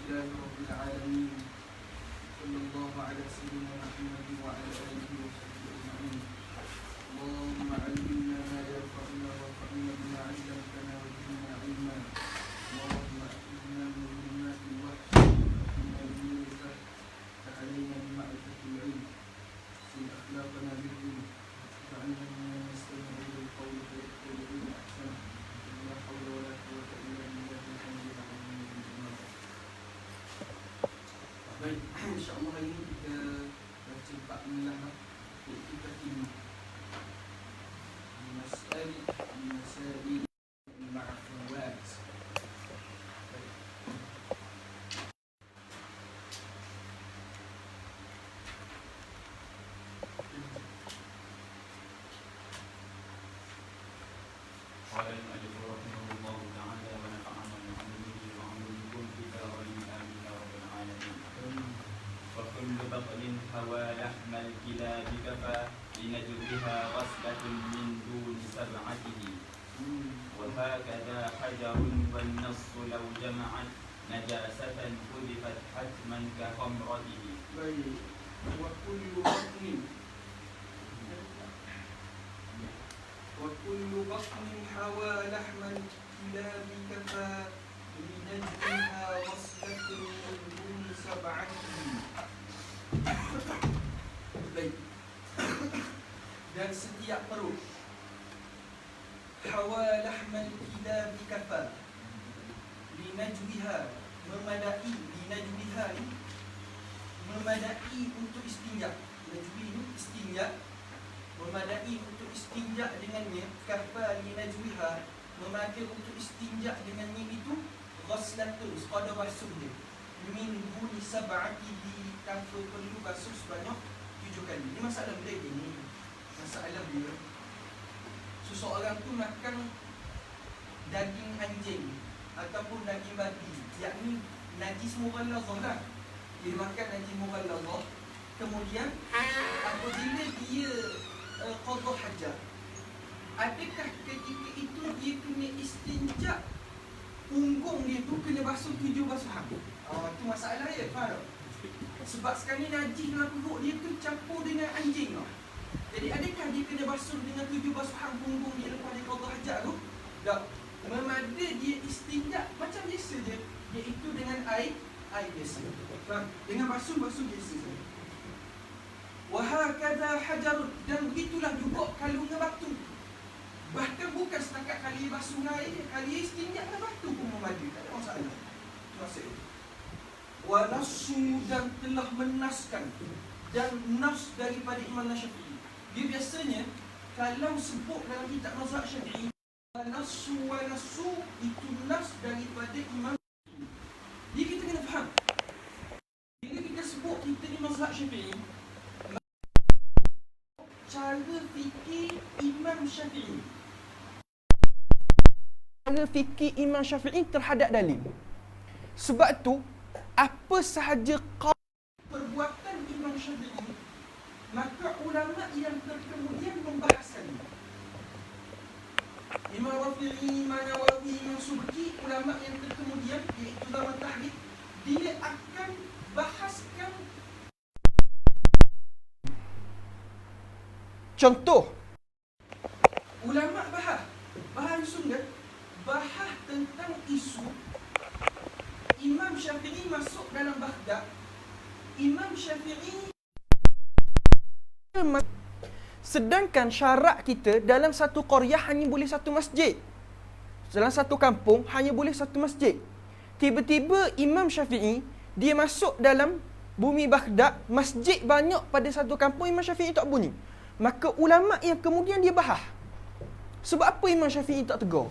لله رب العالمين. صلى الله على سيدنا محمد وعلى آله وصحبه أجمعين. اللهم علمنا ما ينفعنا وانفعنا بما علمتنا وزدنا علما. اللهم أخرجنا من ظلمات الوحش وأخرجنا من نور الفهم فعلينا بمعرفة العلم. سل أخلاقنا بالعلم وجعلنا ممن يستمعون القول فيتبعون أحسنه. لا حول ولا قوة إلا بالله العلي العظيم. Baik, insya-Allah hari ini kita baca bab Milah iaitu Fatimah. Masail al-ma'fuwat. قال المؤلف رحمه الله تعالى ونفعنا بعلمه وعلمكم بكرمه آمين يا رب العالمين. وكل بطن هوى لحم الكلاب كفى لنجرها غسلة من دون سبعته. وهكذا حجر والنص لو جمعت نجاسة حذفت حتما كخمرته. وكل بطن حوى لحم الكلاب كفى لنجمها وصلة من دون سبعته. Baik. Dan setiap perut hawa lahmal kilab kafa linajwiha memadai linajwiha memadai untuk istinja. Najwi ini istinja, memadai untuk istinja dengannya. Kafa linajwiha memadai untuk istinja dengannya itu ghaslatun sekadar basuh dia. Min duni sab'atihi tanpa perlu basuh sebanyak 7 kali. Ini masalah dia ni. Masalah dia seseorang tu makan daging anjing ataupun daging babi, yakni najis mughalladhah lah. Dia makan najis mughalladhah. Kemudian apabila dia qada hajat, adakah ketika itu dia kena istinja, punggung dia tu kena basuh 7 basuhan? Itu masalah ya, faham? Sebab sekarang ni najis dalam perut dia tu campur dengan anjing tau. Jadi adakah dia kena basuh dengan 7 basuhan punggung dia lepas dia qada hajat tu? Tak. Memada dia istinja macam biasa je, iaitu dengan air biasa. Faham? Dengan basuh biasa je. Wa hakadha hajarun, dan begitulah juga kalau dengan batu. Bahkan bukan setakat kali basuh air, kali istinja dengan batu pun memadu, tak ada masalah. Itu maksudnya. Wa nasu, dan telah menaskan, dan nas daripada Imam Syafi'i. Dia biasanya kalau sebut dalam kitab mazhab Syafi'i, nasu wa nasu itu nas daripada Imam Syafi'i. Jadi kita kena faham, bila kita sebut kita ni mazhab Syafi'i, cara fikir Imam Syafi'i, cara fikir Imam Syafi'i terhadap dalil. Sebab tu apa sahaja perbuatan Imam Syafi'i, maka ulama yang terkemudian membahaskannya. Imam Rafi'i, Imam Nawawi, Imam Subki, ulama yang terkemudian iaitu ulama tahdid, dia akan bahaskan. Contoh, ulama bahas sunnah, bahas tentang isu Imam Syafi'i masuk dalam Baghdad. Imam Syafi'i, sedangkan syarat kita dalam satu qaryah hanya boleh satu masjid. Dalam satu kampung hanya boleh satu masjid. Tiba-tiba Imam Syafi'i dia masuk dalam bumi Baghdad, masjid banyak pada satu kampung, Imam Syafi'i tak bunyi. Maka ulama yang kemudian dia bahas, sebab apa Imam Syafi'i tak tegur?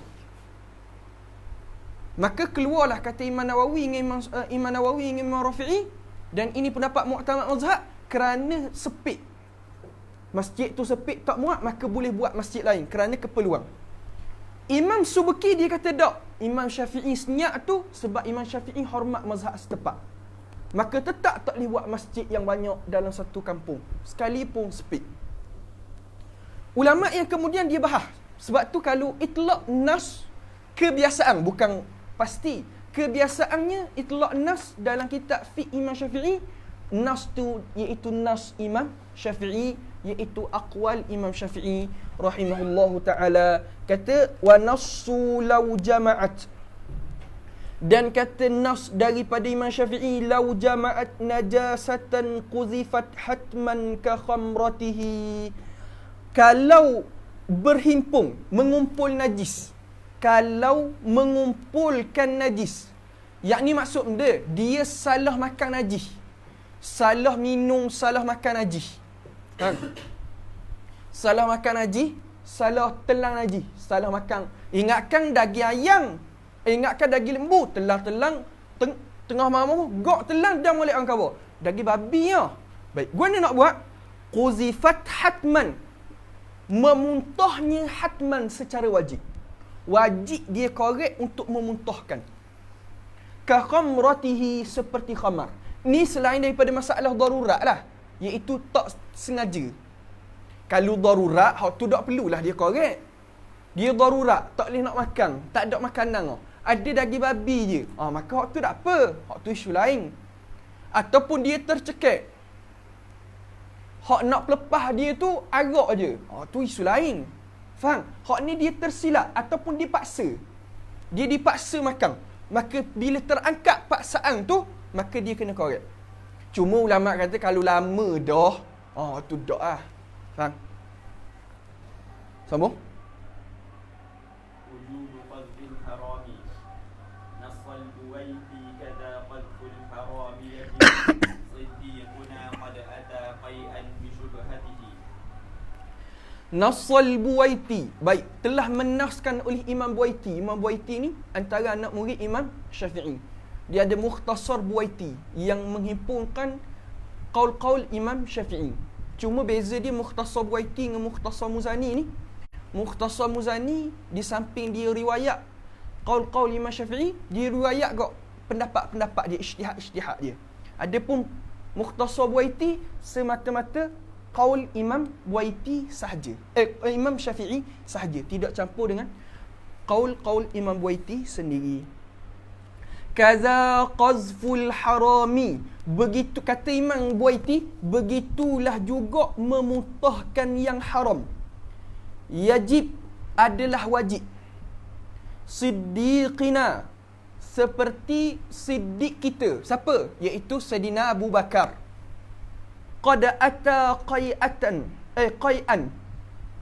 Maka keluarlah kata Imam Nawawi dengan Imam Rafi'i, dan ini pendapat mu'tamad mazhab, kerana sepit. Masjid tu sepit tak muat, maka boleh buat masjid lain kerana keperluan. Imam Subki dia kata tak, Imam Syafi'i senyap tu sebab Imam Syafi'i hormat mazhab setempat. Maka tetap tak boleh buat masjid yang banyak dalam satu kampung, sekalipun sepit. Ulama yang kemudian dia bahas, sebab tu kalau itlaq nas kebiasaan, bukan pasti, kebiasaannya itlaq nas dalam kitab fiqh Imam Syafi'i, nas tu iaitu nas Imam Syafi'i, iaitu aqwal Imam Syafi'i rahimahullahu taala. Kata wa nassu law jama'at, dan kata nas daripada Imam Syafi'i, law jama'at najasatan quzifat hatman ka khamratihi, kalau berhimpun, mengumpul najis, kalau mengumpulkan najis, yakni maksud dia salah makan najis, salah minum, salah makan najis, salah makan najis, salah telang najis, salah makan, ingatkan daging ayam, ingatkan daging lembu, telang tengah malam gok telang dah molek orang khabar, daging babi ya. Baik, gua nak buat quzifat hatman, memuntahnya hatman secara wajib. Wajib dia korek untuk memuntahkan. Ka khamratihi, seperti khamar. Ni selain daripada masalah darurat lah, iaitu tak sengaja. Kalau darurat, hak tu tak perlulah dia korek. Dia darurat, tak boleh nak makan, tak ada makanan. Ada daging babi je. Maka hak tu tak apa. Hak tu isu lain. Ataupun dia tercekik, hak nak pelepah dia tu arak je. Tu isu lain. Faham? Hak ni dia tersilap ataupun dipaksa. Dia dipaksa makan. Maka bila terangkat paksaan tu, maka dia kena korek. Cuma ulama kata kalau lama dah, tu dak lah. Faham? Sambung. وجوب قذف الحرام نص البويتي كذا قذف الحرام يجب صديقنا قد أتى قيئا بشبهته. Nassal Buwaiti, baik, telah menaskan oleh Imam Buwaiti. Imam Buwaiti ni antara anak murid Imam Syafi'i. Dia ada Mukhtasar Buwaiti yang menghimpunkan qaul-qaul Imam Syafi'i. Cuma beza dia Mukhtasar Buwaiti dengan Mukhtasar Muzani ni. Mukhtasar Muzani di samping dia riwayat qaul-qaul Imam Syafi'i, dia riwayat kok pendapat-pendapat dia, ijtihad-ijtihad dia. Adapun Mukhtasar Buwaiti semata-mata qaul Imam Buwaiti sahaja. Imam Syafi'i sahaja, tidak campur dengan qaul-qaul Imam Buwaiti sendiri. Kaza qazful harami, begitu kata Imam Buwaiti, begitulah juga memuntahkan yang haram. Yajib, adalah wajib. Siddiqina, seperti siddiq kita. Siapa? Iaitu Sayyidina Abu Bakar. Qad ata qai'an,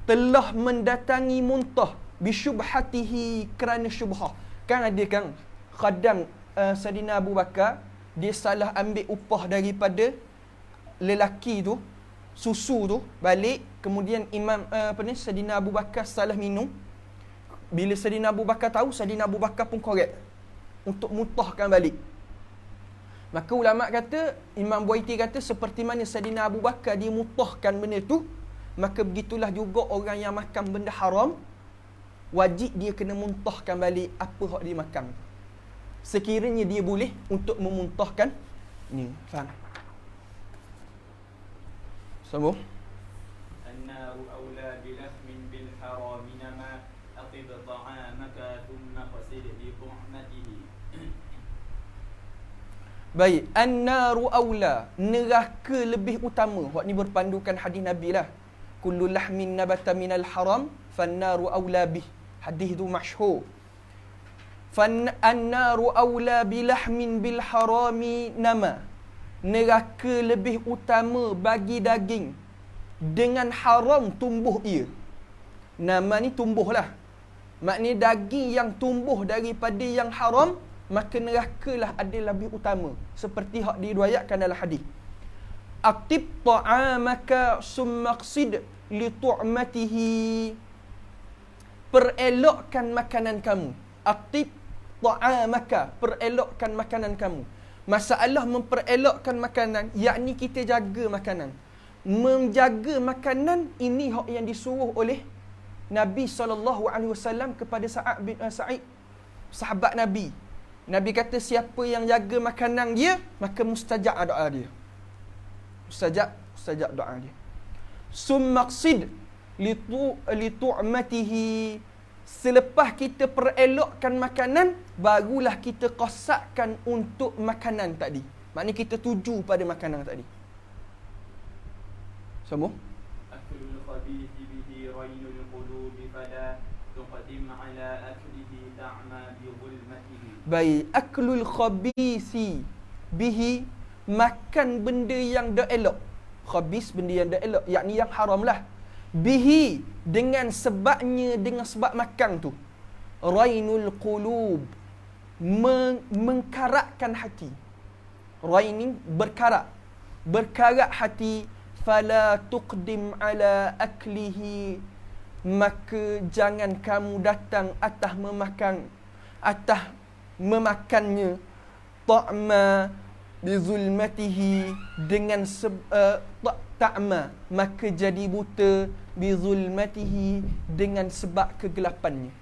telah mendatangi muntah bisyubhatihi, kerana syubhah. Kan ada kan kadang Sayyidina Abu Bakar dia salah ambil upah daripada lelaki tu, susu tu balik, kemudian Sayyidina Abu Bakar salah minum. Bila Sayyidina Abu Bakar tahu, Sayyidina Abu Bakar pun korek untuk muntahkan balik. Maka ulama kata, Imam Buwaiti kata, seperti mana Sayyidina Abu Bakar dia muntahkan benda tu, maka begitulah juga orang yang makan benda haram, wajib dia kena muntahkan balik apa hak dia makan. Sekiranya dia boleh untuk memuntahkan ni. Faham? Sambung. النار أولى بلحم بالحرام نما أطب طعامك ثم غسل بطعمته. Baik, an-naru aula, neraka lebih utama. Hak ni berpandukan hadis Nabi lah. Kullu lahmin nabata minal haram fan-naru aula bih. Hadis tu masyhur. An-naru aula bilahmin bil harami nama. Neraka lebih utama bagi daging dengan haram tumbuh ia. Nama ni tumbuhlah. Maknanya daging yang tumbuh daripada yang haram, maka nerakalah ada lebih utama, seperti hak diriwayatkan dalam hadis. Aqtib ta'amaka summaqsid li tu'matihi, perelokkan makanan kamu. Aqtib ta'amaka, perelokkan makanan kamu. Masalah memperelokkan makanan, yakni kita jaga makanan. Menjaga makanan ini hak yang disuruh oleh Nabi SAW kepada Sa'ad bin Sa'id, sahabat Nabi. Nabi kata siapa yang jaga makanan dia, maka mustajab doa dia. Mustajab doa dia. Summaqsid li tu'matihi, Selepas kita perelokkan makanan, barulah kita qasakkan untuk makanan tadi. Maknanya kita tuju pada makanan tadi. Sambung. أكل الخبيث به رين القلوب فلا تقدم على أكله تعمى بظلمته. Baik, aklul khabisi bihi, makan benda yang dak elok. Khabis benda yang dak elok, yakni yang haram lah. Bihi, dengan sebabnya, dengan sebab makan tu. Rainul qulub, mengkarakkan hati. Rain ni berkarak. Berkarak hati. Fala tuqdim ala aklihi, maka jangan kamu datang atas memakannya. Ta'ma bizulmatihi, dengan ta'ma, maka jadi buta, bizulmatihi, dengan sebab kegelapannya.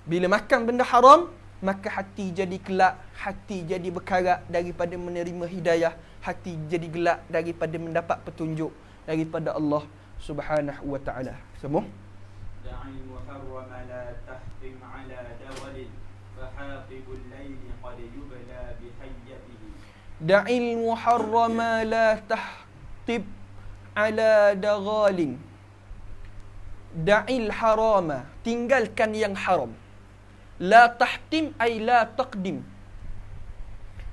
Bila makan benda haram, maka hati jadi gelap, hati jadi berkarat daripada menerima hidayah, hati jadi gelap daripada mendapat petunjuk daripada Allah Subhanahu wa taala. Semua. دع المحرم لا تحرم على دول فحاقب الليل قد يبلى بحيته. Da'il muharrama la tahtib ala daghalin. Da'il harama, tinggalkan yang haram. La tahtim ay la taqdim.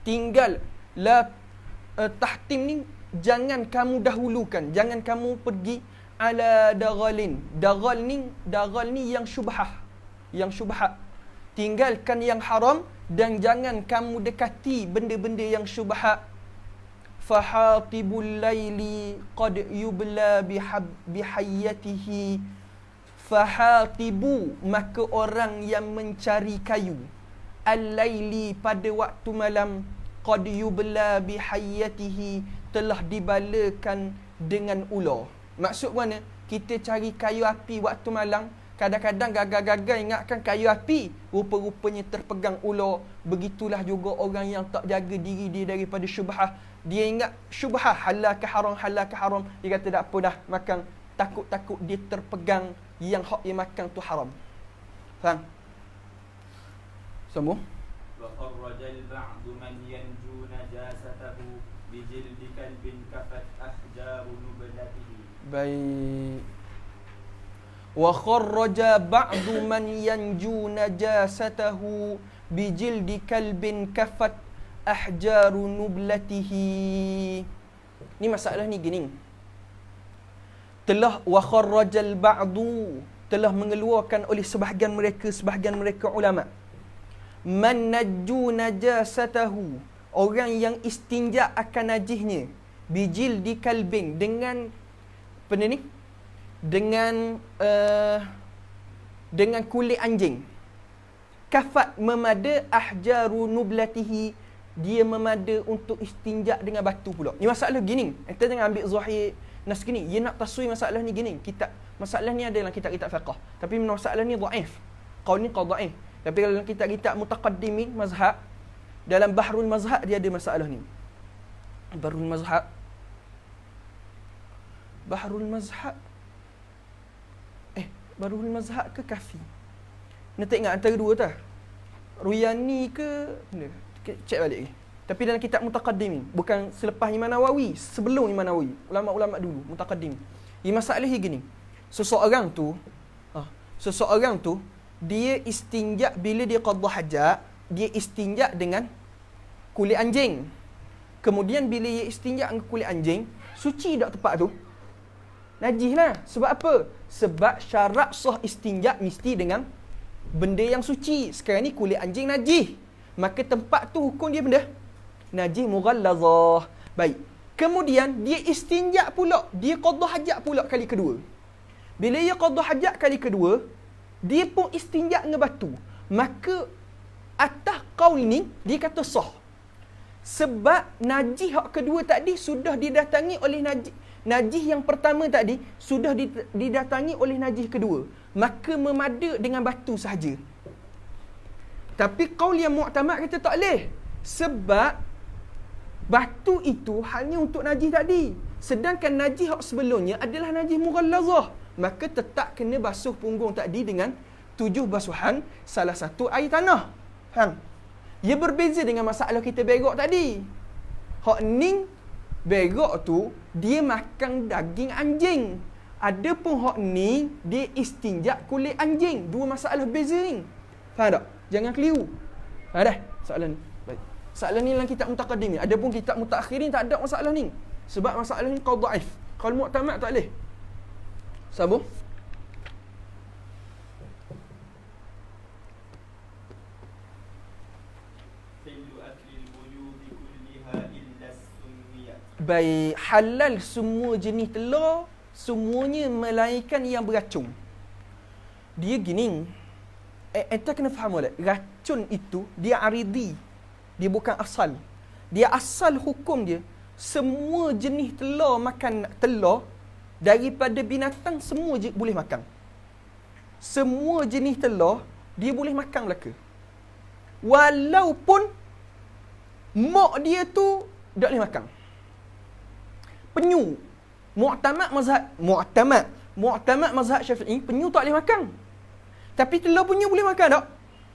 Tinggal. La tahtim ni jangan kamu dahulukan, jangan kamu pergi ala daghalin. Daghal ni yang syubhah, yang syubhat. Tinggalkan yang haram dan jangan kamu dekati benda-benda yang syubhat. Fahatibul laili qad yubla bihayyatihi. Fahatibu, maka orang yang mencari kayu, al-laili, pada waktu malam, qad yubla bihayyatihi, telah dibalakan dengan ular. Maksud mana? Kita cari kayu api waktu malam, kadang-kadang gagal-gagal ingatkan kayu api, rupa-rupanya terpegang ular. Begitulah juga orang yang tak jaga diri dia daripada syubhah. Dia ingat syubhah, halal ke haram, halal ke haram. Dia kata tak apa dah makan, takut-takut dia terpegang yang hak dia makan tu haram. Faham? Semua? وخرج البعض من ينجو نجاسته بجلد كلب كفت أحجار نبلته. Baik. Wa kharraja ba'du man yanju najasatahu bijildi kalbin kafat ahjaru nublatihi. Ni masalah ni gini. Telah wa kharrajal ba'du, telah mengeluarkan oleh sebahagian mereka ulama, man najju najasatahu, orang yang istinja akan najisnya, bijildi kalbin, dengan apa ni? Dengan kulit anjing. Kafat, memada, ahjaru nublatihi, dia memada untuk istinja dengan batu pula. Ni masalah gini. Kita jangan ambil zahir nas gini. Dia nak taswir masalah ni gini. Masalah ni ada dalam kitab-kitab fiqh. Tapi masalah ni dhaif. Qaul ni qaul dhaif. Tapi kalau dalam kitab-kitab mutaqaddimin mazhab, dalam Bahrul Mazhab dia ada masalah ni. Bahrul Mazhab. Bahrul Mazhab ke Kafi? Nak tak ingat antara dua tak? Ruyani ke? Cek balik ni. Tapi dalam kitab mutaqaddimin, bukan selepas Imam Nawawi, sebelum Imam Nawawi, ulama-ulama dulu mutaqaddim. Ini masalah dia gini. Seseorang tu dia istinja bila dia qadha hajat, dia istinja dengan kulit anjing. Kemudian bila dia istinja dengan kulit anjing, suci tak tempat tu? Najis lah. Sebab apa? Sebab syarat sah istinja mesti dengan benda yang suci. Sekarang ni kulit anjing najis, maka tempat tu hukum dia benda najis mughallazah. Baik. Kemudian dia istinja pula, dia qadha hajat pula kali kedua. Bila dia qadha hajat kali kedua, dia pun istinja dengan batu. Maka atas qaul ni dia kata sah. Sebab najis hak kedua tadi sudah didatangi oleh najis yang pertama tadi sudah didatangi oleh najis kedua. Maka memada dengan batu sahaja. Tapi qaul yang mu'tamad kata tak boleh. Sebab batu itu hanya untuk najis tadi. Sedangkan najis hak sebelumnya adalah najis mughallazah. maka tetap kena basuh punggung tadi dengan 7 basuhan, salah satu air tanah. Faham? Ia berbeza dengan masalah kita berak tadi. Hak ni berak tu dia makan daging anjing. Adapun hak ni dia istinja kulit anjing. Dua masalah beza ni. Faham tak? Jangan keliru. Faham dah soalan ni? Baik. Soalan ni dalam kitab mutaqaddim ni. Adapun kitab mutaakhirin tak ada masalah ni. Sebab masalah ni qaul dhaif. Qaul mu'tamad tak boleh. Sambung. Baik, halal semua jenis telur, semuanya melainkan yang beracun. Dia gini, enta kena faham boleh, racun itu dia aridi. Dia bukan asal. Dia asal hukum dia, semua jenis telur makan telur daripada binatang semua boleh makan. Semua jenis telur dia boleh makan belaka. Walaupun mak dia tu tak boleh makan. Penyu, mu'tamad mazhab Syafi'i, penyu tak boleh makan. Tapi telur penyu boleh makan tak?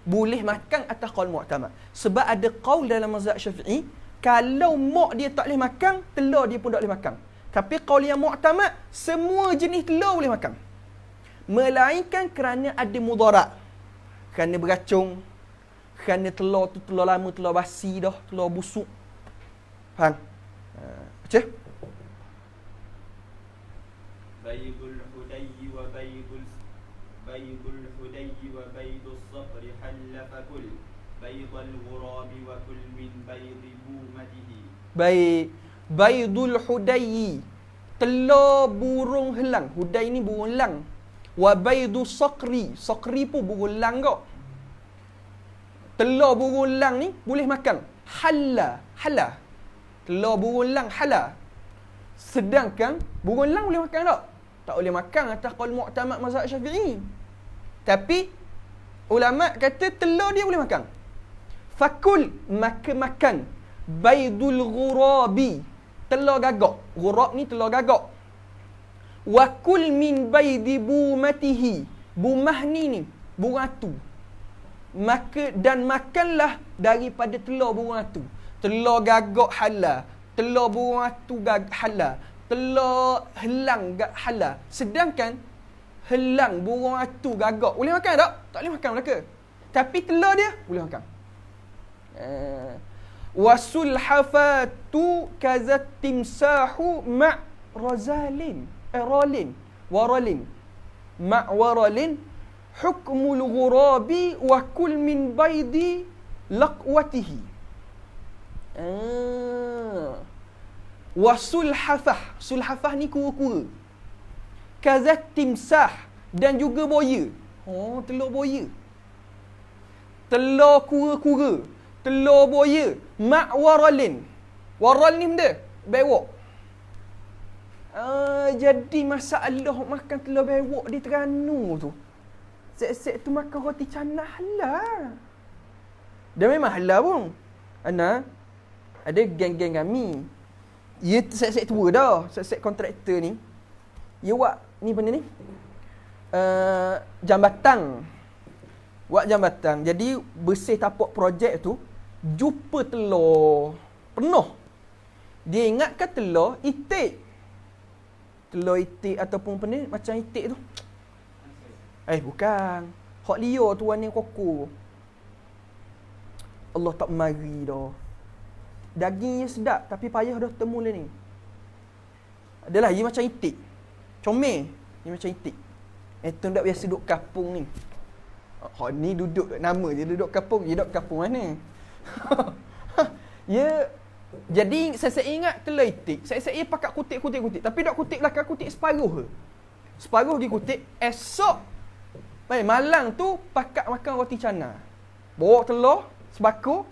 Boleh makan atas qaul mu'tamad. Sebab ada qaul dalam mazhab Syafi'i, kalau mak dia tak boleh makan, telur dia pun tak boleh makan. Tapi qaul yang mu'tamad, semua jenis telur boleh makan. Melainkan kerana ada mudarat. Kerana beracun, kerana telur tu telur lama, telur basi dah, telur busuk. Faham? Baca? Baydul hudayyi wa baydul hudayyi wa baydus safri halla fakul baydul ghurabi wa kul min baydi bumatihi. Baik, baydul hudayyi, telur burung helang. Hudai ni burung helang. Wa baydus saqri, saqri pun burung helang kau. Telur burung helang ni boleh makan. Halla, telur burung helang halal. Sedangkan burung elang boleh makan tak? Tak boleh makan atas qaul mu'tamad mazhab Syafi'i. Tapi ulama kata telur dia boleh makan. Fakul, maka makan. Baydul ghurabi, telur gagak. Ghurab ni telur gagak. Wa kul min baydi bumatihi, bumah ni burung atu. Maka dan makanlah daripada telur burung atu. Telur gagak halal, telur burung atu halal, telur helang halal. Sedangkan helang burung atu gagak boleh makan tak? Tak boleh makan belaka. Tapi telur dia boleh makan. Wasulhafatu kazat timsahu ma' razalin ralin waralin ma' waralin hukmul ghurabi wa kul min baydi laqwatihi. Wasulhafah, sulhafah ni kura-kura. Kazat timsah, dan juga buaya. Oh, telur buaya. Telur kura-kura, telur buaya, mak waralin. Waral ni benda bewok. Jadi masalah makan telur bewok di Terengganu tu, set-set tu makan roti canai halal. Dan memang halal pun. Ana ada geng-geng kami. Ia set-set tua dah, set-set kontraktor ni. Ia buat ni benda ni. Jambatan. Buat jambatan. Jadi bersih tapak projek tu, jumpa telur penuh. Dia ingatkan telur itik. Telur itik ataupun apa ni, macam itik tu. Bukan. Hak liar tu warna koko. Allah tak mari dah. Dagingnya sedap tapi payah dah temu lah ni. Adalah dia macam itik. Comel. Dia macam itik. Itu tak biasa duduk kampung ni. Hak ni duduk nama je duduk kampung. Dia duduk kampung mana? Ya. Jadi saya ingat telur itik. Saya pakat kutik. Tapi dok kutik belakang, kutik separuh je. Separuh dikutik. Esok malang tu pakat makan roti canai. Bawa telur sebako.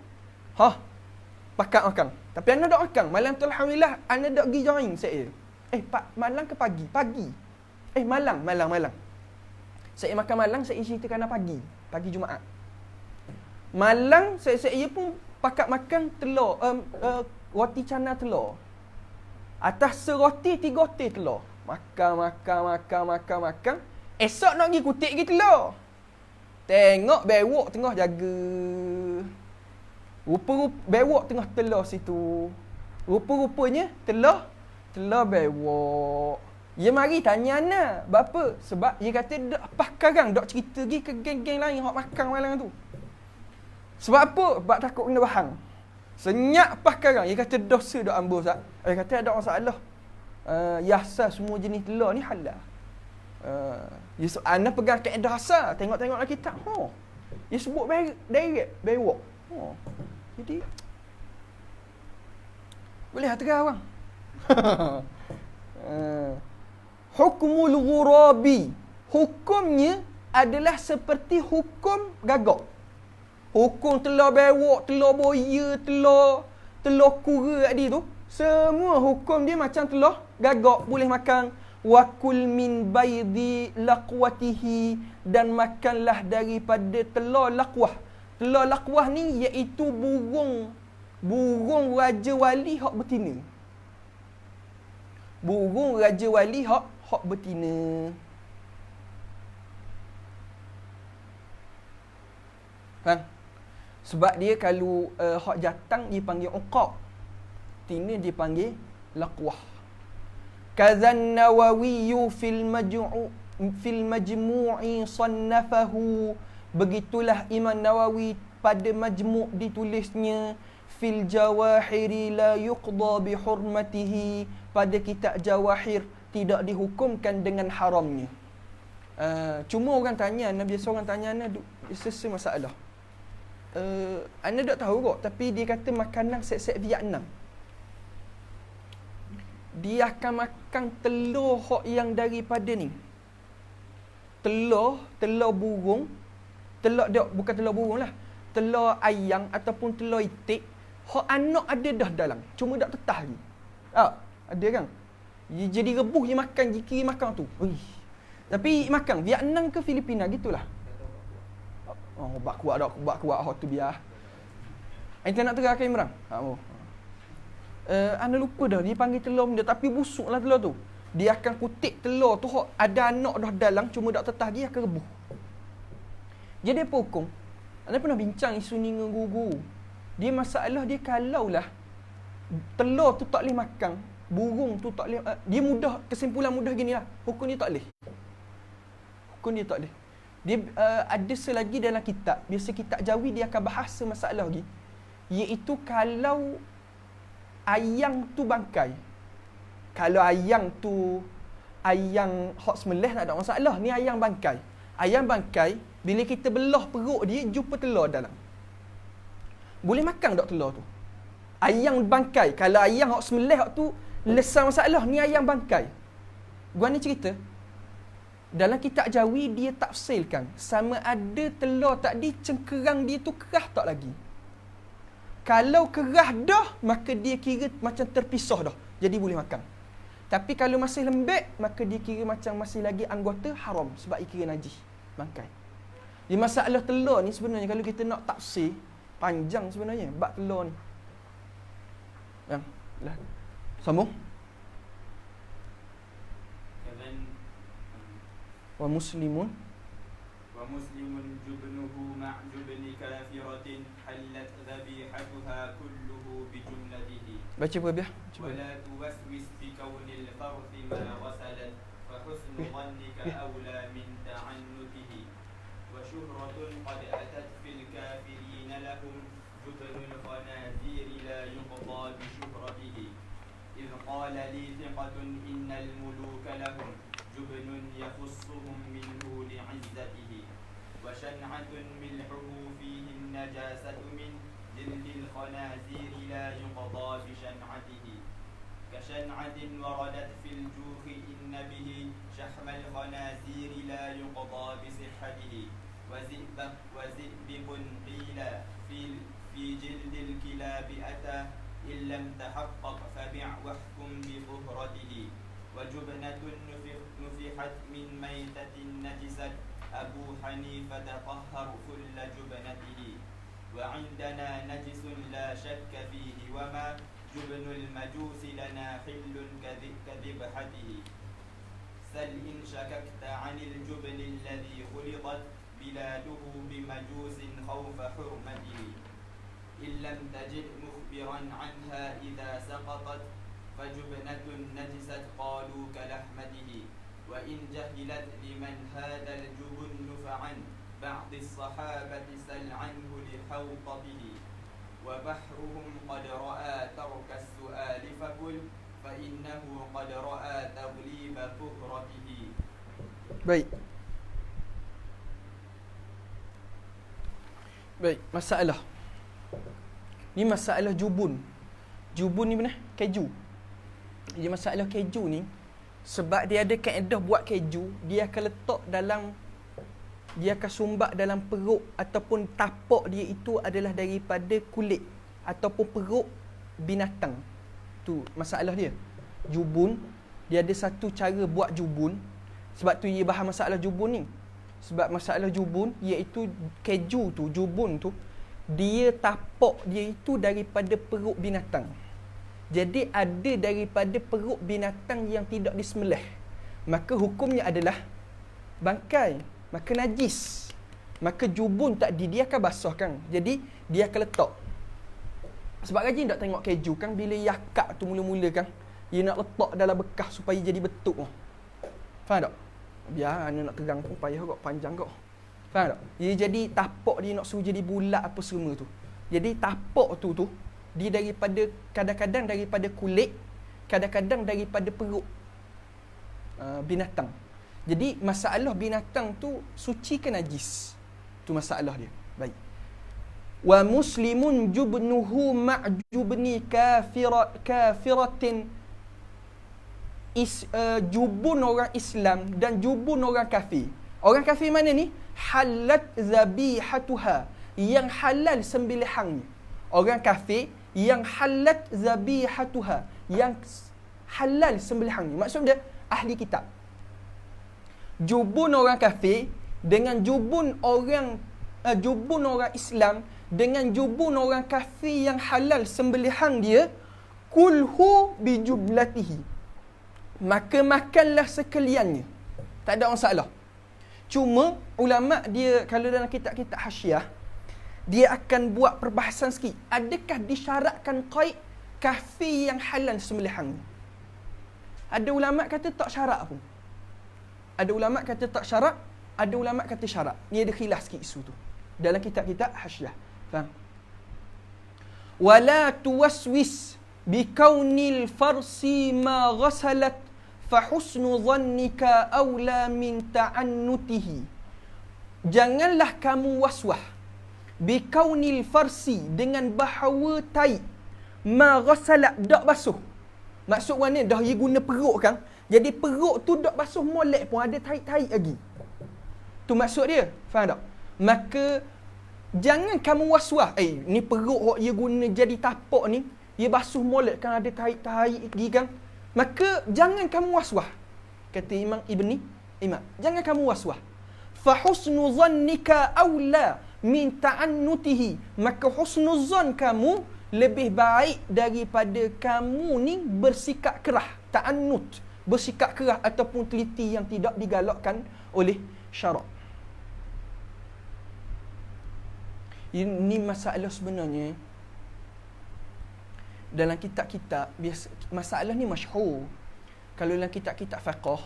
Pakat makan. Tapi anda tak makan. Malam tu alhamdulillah anda tak pergi join saya. Pak, malam ke pagi? Pagi. Malam. Saya makan malam, saya ceritakan pagi. Pagi Jumaat. Malam saya pun pakat makan telur, roti canai telur. Atas seroti 3 roti telur. Makan. Esok nak pergi kutik pergi telur. Tengok bewok tengah jaga. Rupa-rupa bewok tengah telur situ. Rupa-rupanya telur bewok. Dia mari tanya Ana, bapa? Sebab dia kata dak pakarang dak cerita pergi ke geng-geng lain hok makan malam tu. Sebab apa? Sebab takut kena bahang. Senyap pakarang. Dia kata dosa dak ambo Ustaz. Dia kata ada masalah. Yasa semua jenis telur ni halal. Ana pegang kaedah asal. Tengok-tengoklah kitab. Dia sebut direct bewok. Jadi boleh terang bang. Hukmul ghurabi. Hukumnya adalah seperti hukum gagak. Hukum telur bewok, telur boya, telur kura tadi tu, semua hukum dia macam telur gagak, boleh makan. Wa kul min baydi laqwatihi, dan makanlah daripada telur laqwah. Telur laqwah ni iaitu burung raja wali hak betina. Burung raja wali hak betina. Faham? Sebab dia kalau hak jatang dipanggil uqaq, tina dipanggil laqwah. Kadzan Nawawi fil majmu'i sannafahu. Begitulah Imam Nawawi pada majmu' ditulisnya fil jawahiri la yuqda bi hurmatihi. Pada kitab jawahir tidak dihukumkan dengan haramnya. Cuma orang tanya, biasa orang tanya Ana sesa masalah. Ana tak tahu kot, tapi dia kata makanan set-set Vietnam. Dia akan makan telur hok yang daripada ni. Telur burung. Telur dia bukan telur burung lah. Telur ayam ataupun telur itik. Hok anak ada dah dalam. Cuma tak tetah lagi. Ada kan? Jadi rebus dia makan, kiri makan tu. Tapi makan Vietnam ke Filipina gitulah. Bak kuat hot tu biar. Ente nak terangkan Imran? Ana lupa dah dia panggil telur benda, tapi busuklah telur tu. Dia akan kutik telur tu hok ada anak dah dalam, cuma tak tetah dia akan rebus. Jadi apa hukum? Ana pernah bincang isu ni dengan guru. Dia masalah dia kalaulah telur tu tak boleh makan, burung tu tak boleh, dia mudah, kesimpulan mudah ginilah. Hukum dia tak boleh. Dia ada selagi dalam kitab, biasa kitab Jawi dia akan bahas masalah lagi, iaitu kalau ayam tu bangkai. Kalau ayam hok sembelih tak ada masalah, ni ayam bangkai. Ayam bangkai, bila kita belah perut dia jumpa telur dalam. Boleh makan tak telur tu? Ayam bangkai. Kalau ayam hok sembelih hok tu lesar masalah, ni ayam bangkai. Gua ni cerita dalam kitab Jawi dia tafsirkan sama ada telur tadi cengkerang dia tu kerah tak lagi. Kalau kerah dah, maka dia kira macam terpisah dah, jadi boleh makan. Tapi kalau masih lembek, maka dia kira macam masih lagi anggota haram, sebab dia kira najis, bangkai. Di masalah telur ni sebenarnya kalau kita nak tafsir panjang sebenarnya bab telur ni. Lah. Sambung. Wa muslimun jubnuhu ma' jubni kafiratin hallat dhabihatuha kulluhu bi jumlatihi. Baca apa biar? Wala tuwaswis bi kaunil farthi ma wasalat fa husnu dhannika awla min ta'annutihi wa syuhratun qad atat fil kafirin lahum jubnul khanazir la yuqda bi syuhratihi idh qala li thiqatun innal muluka lahum جبن يخصهم منه لعزته وشنعة ملحه فيه النجاسة من جلد الخنازير لا يقضى بشنعته كشنعة وردت في الجوف إن به شحم الخنازير لا يقضى بصحته وزئبق قيل في جلد الكلاب أتى إن لم تحقق فبع واحكم بطهرته وجبنة نفحت من ميتة نجست أبو حنيفة طهر كل جبنته وعندنا نجس لا شك فيه وما جبن المجوس لنا حل كذبحته سل إن شككت عن الجبن الذي خلقت بلاده بمجوس خوف حرمته إن لم تجد مخبرا عنها إذا سقطت فجبنة نجست قالوا كلحمته وإن جهلت لمن هذا الجبن فعن بعض الصحابة سل عنه لحوطته وبحرهم قد رأى ترك السؤال فقل فإنه قد رأى تغليب طهرته. Baik. Baik, masalah. Ni masalah jubun. Jubun ni mana? Keju. Jadi masalah keju ni, sebab dia ada kaedah buat keju, dia akan letak dalam, dia akan sumbat dalam perut ataupun tapak dia itu adalah daripada kulit ataupun perut binatang. Tu masalah dia. Jubun, dia ada satu cara buat jubun. Sebab tu dia bahas masalah jubun ni. Sebab masalah jubun iaitu keju tu, jubun tu, dia tapak dia itu daripada perut binatang. Jadi ada daripada perut binatang yang tidak disembelih, maka hukumnya adalah bangkai, maka najis. Maka jubun tadi dia akan basah kan. Jadi dia akan letak. Sebab rajin tak tengok keju kan, bila yakak tu mula-mula kan, dia nak letak dalam bekas supaya jadi betuk. Faham tak? Biar anak nak terang pun payah kok, panjang kok. Faham tak? Dia jadi tapak dia nak suruh jadi bulat apa semua tu. Jadi tapak tu dia daripada, kadang-kadang daripada kulit, kadang-kadang daripada perut binatang. Jadi masalah binatang tu suci ke najis? Tu masalah dia. Baik. Wa muslimun jubnuhu ma'jubni kafiratin. Jubun orang Islam dan jubun orang kafir. Orang kafir mana ni? Halat zabihatuha, yang halal sembelihannya. Orang kafir yang halat zabihatuha, yang halal sembelihannya. Maksud dia ahli kitab. Jubun orang kafir dengan jubun orang Islam dengan jubun orang kafir yang halal sembelihan dia, kulhu bijublatihi, maka makanlah sekaliannya. Tak ada masalah. Cuma ulama dia kalau dalam kitab-kitab hasyiah, dia akan buat perbahasan sikit. Adakah disyaratkan qaid kafir yang halal sembelihan? Ada ulama kata tak syarat pun. Ada ulama kata tak syarat, ada ulama kata syarat. Ni ada khilaf sikit isu tu dalam kitab-kitab hasyiah. Faham? Wala tuwaswis bikaunil farsi ma ghasalat fa husnu dhannika aula min ta'annutihi. Janganlah kamu waswah bikaunil farsi, dengan bahawa tai ma ghasalat dak basuh. Maksud mana dah dia guna perut kan, jadi perut tu dak basuh molek pun ada tai-tai lagi. Tu maksud dia. Faham tak? Maka jangan kamu waswah, ni perut dia guna jadi tapak ni, dia basuh molek kan ada tai-tai lagi kan. Maka jangan kamu waswah. Kata Imam Ibni Imam, jangan kamu waswah. Fa husnu dhannika aula min ta'annutihi, maka husnul zan kamu lebih baik daripada kamu ni bersikap kerah. Ta'annut, bersikap kerah ataupun teliti yang tidak digalakkan oleh syarak. Ini masalah sebenarnya dalam kitab-kitab biasa, masalah ni masyhur. Kalau dalam kitab-kitab fiqh,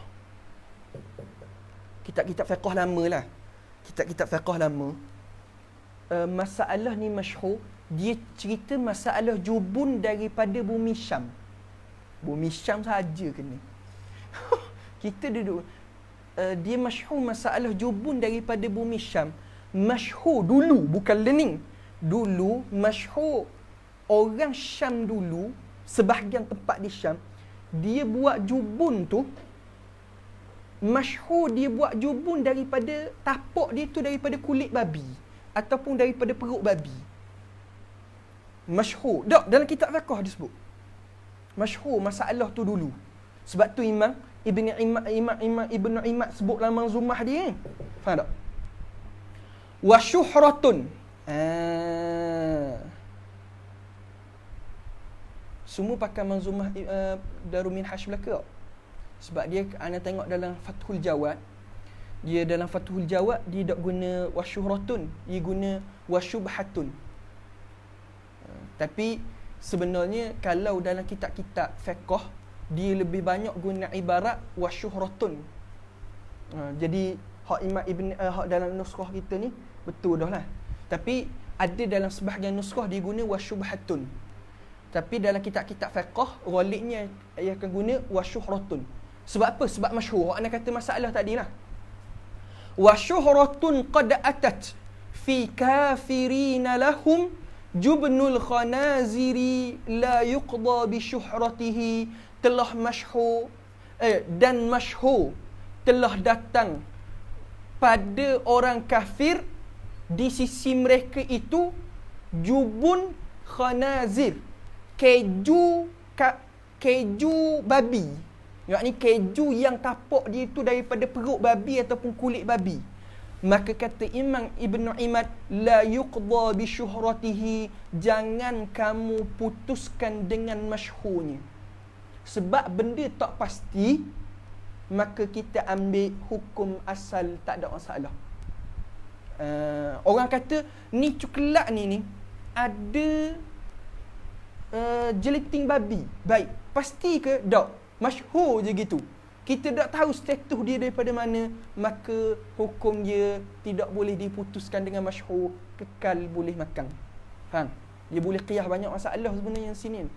kitab-kitab fiqh lama lah, kitab-kitab fiqh lama, masalah ni masyhur. Dia cerita masalah jubun daripada bumi Syam. Bumi Syam saja kena. Kita duduk, dia masyhur masalah jubun daripada bumi Syam. Masyhur dulu, bukan learning. Dulu masyhur orang Syam dulu, sebahagian tempat di Syam, dia buat jubun tu, masyhur dia buat jubun daripada tapak dia tu daripada kulit babi ataupun daripada perut babi. Masyhur. Tak, dalam kitab fiqh disebut. Masyhur masalah tu dulu. Sebab tu Imam Ibn Imad sebut dalam manzumah dia. Faham tak? Wa syuhratun. Semua pakai manzumah Darul Minhaj Melaka tak? Sebab dia ana tengok dalam Fathul Jawad, dia dalam Fathul Jawad dia tak guna wasyuhratun, dia guna wasyubhatun. Tapi sebenarnya kalau dalam kitab-kitab fiqh dia lebih banyak guna ibarat wasyuhratun. Jadi hak Imam Ibn hak dalam nuskhah kita ni betul dah lah. Tapi ada dalam sebahagian nuskhah dia guna wasyubhatun. Tapi dalam kitab-kitab fiqh ghalibnya ia akan guna wasyuhratun. Sebab apa? Sebab masyhur. Ana kata masalah tadi lah. Wasyuhratun qad atat fi kafirina lahum jubnul khanaziri la yuqda bi syuhratihi, telah masyhur dan masyhur telah datang pada orang kafir di sisi mereka itu jubun khanazir, keju babi, yakni keju yang tapak dia itu daripada perut babi ataupun kulit babi. Maka kata Imam Ibn Imad, la yuqda bi syuhratihi, jangan kamu putuskan dengan masyhurnya. Sebab benda tak pasti, maka kita ambil hukum asal, tak ada masalah. Orang kata ni coklat ni ada jeliting babi. Baik, pasti ke? Tak. Masyhur je gitu. Kita tak tahu status dia daripada mana, maka hukum dia tidak boleh diputuskan dengan masyhur, kekal boleh makan. Faham? Dia boleh qiyas banyak masalah sebenarnya sini.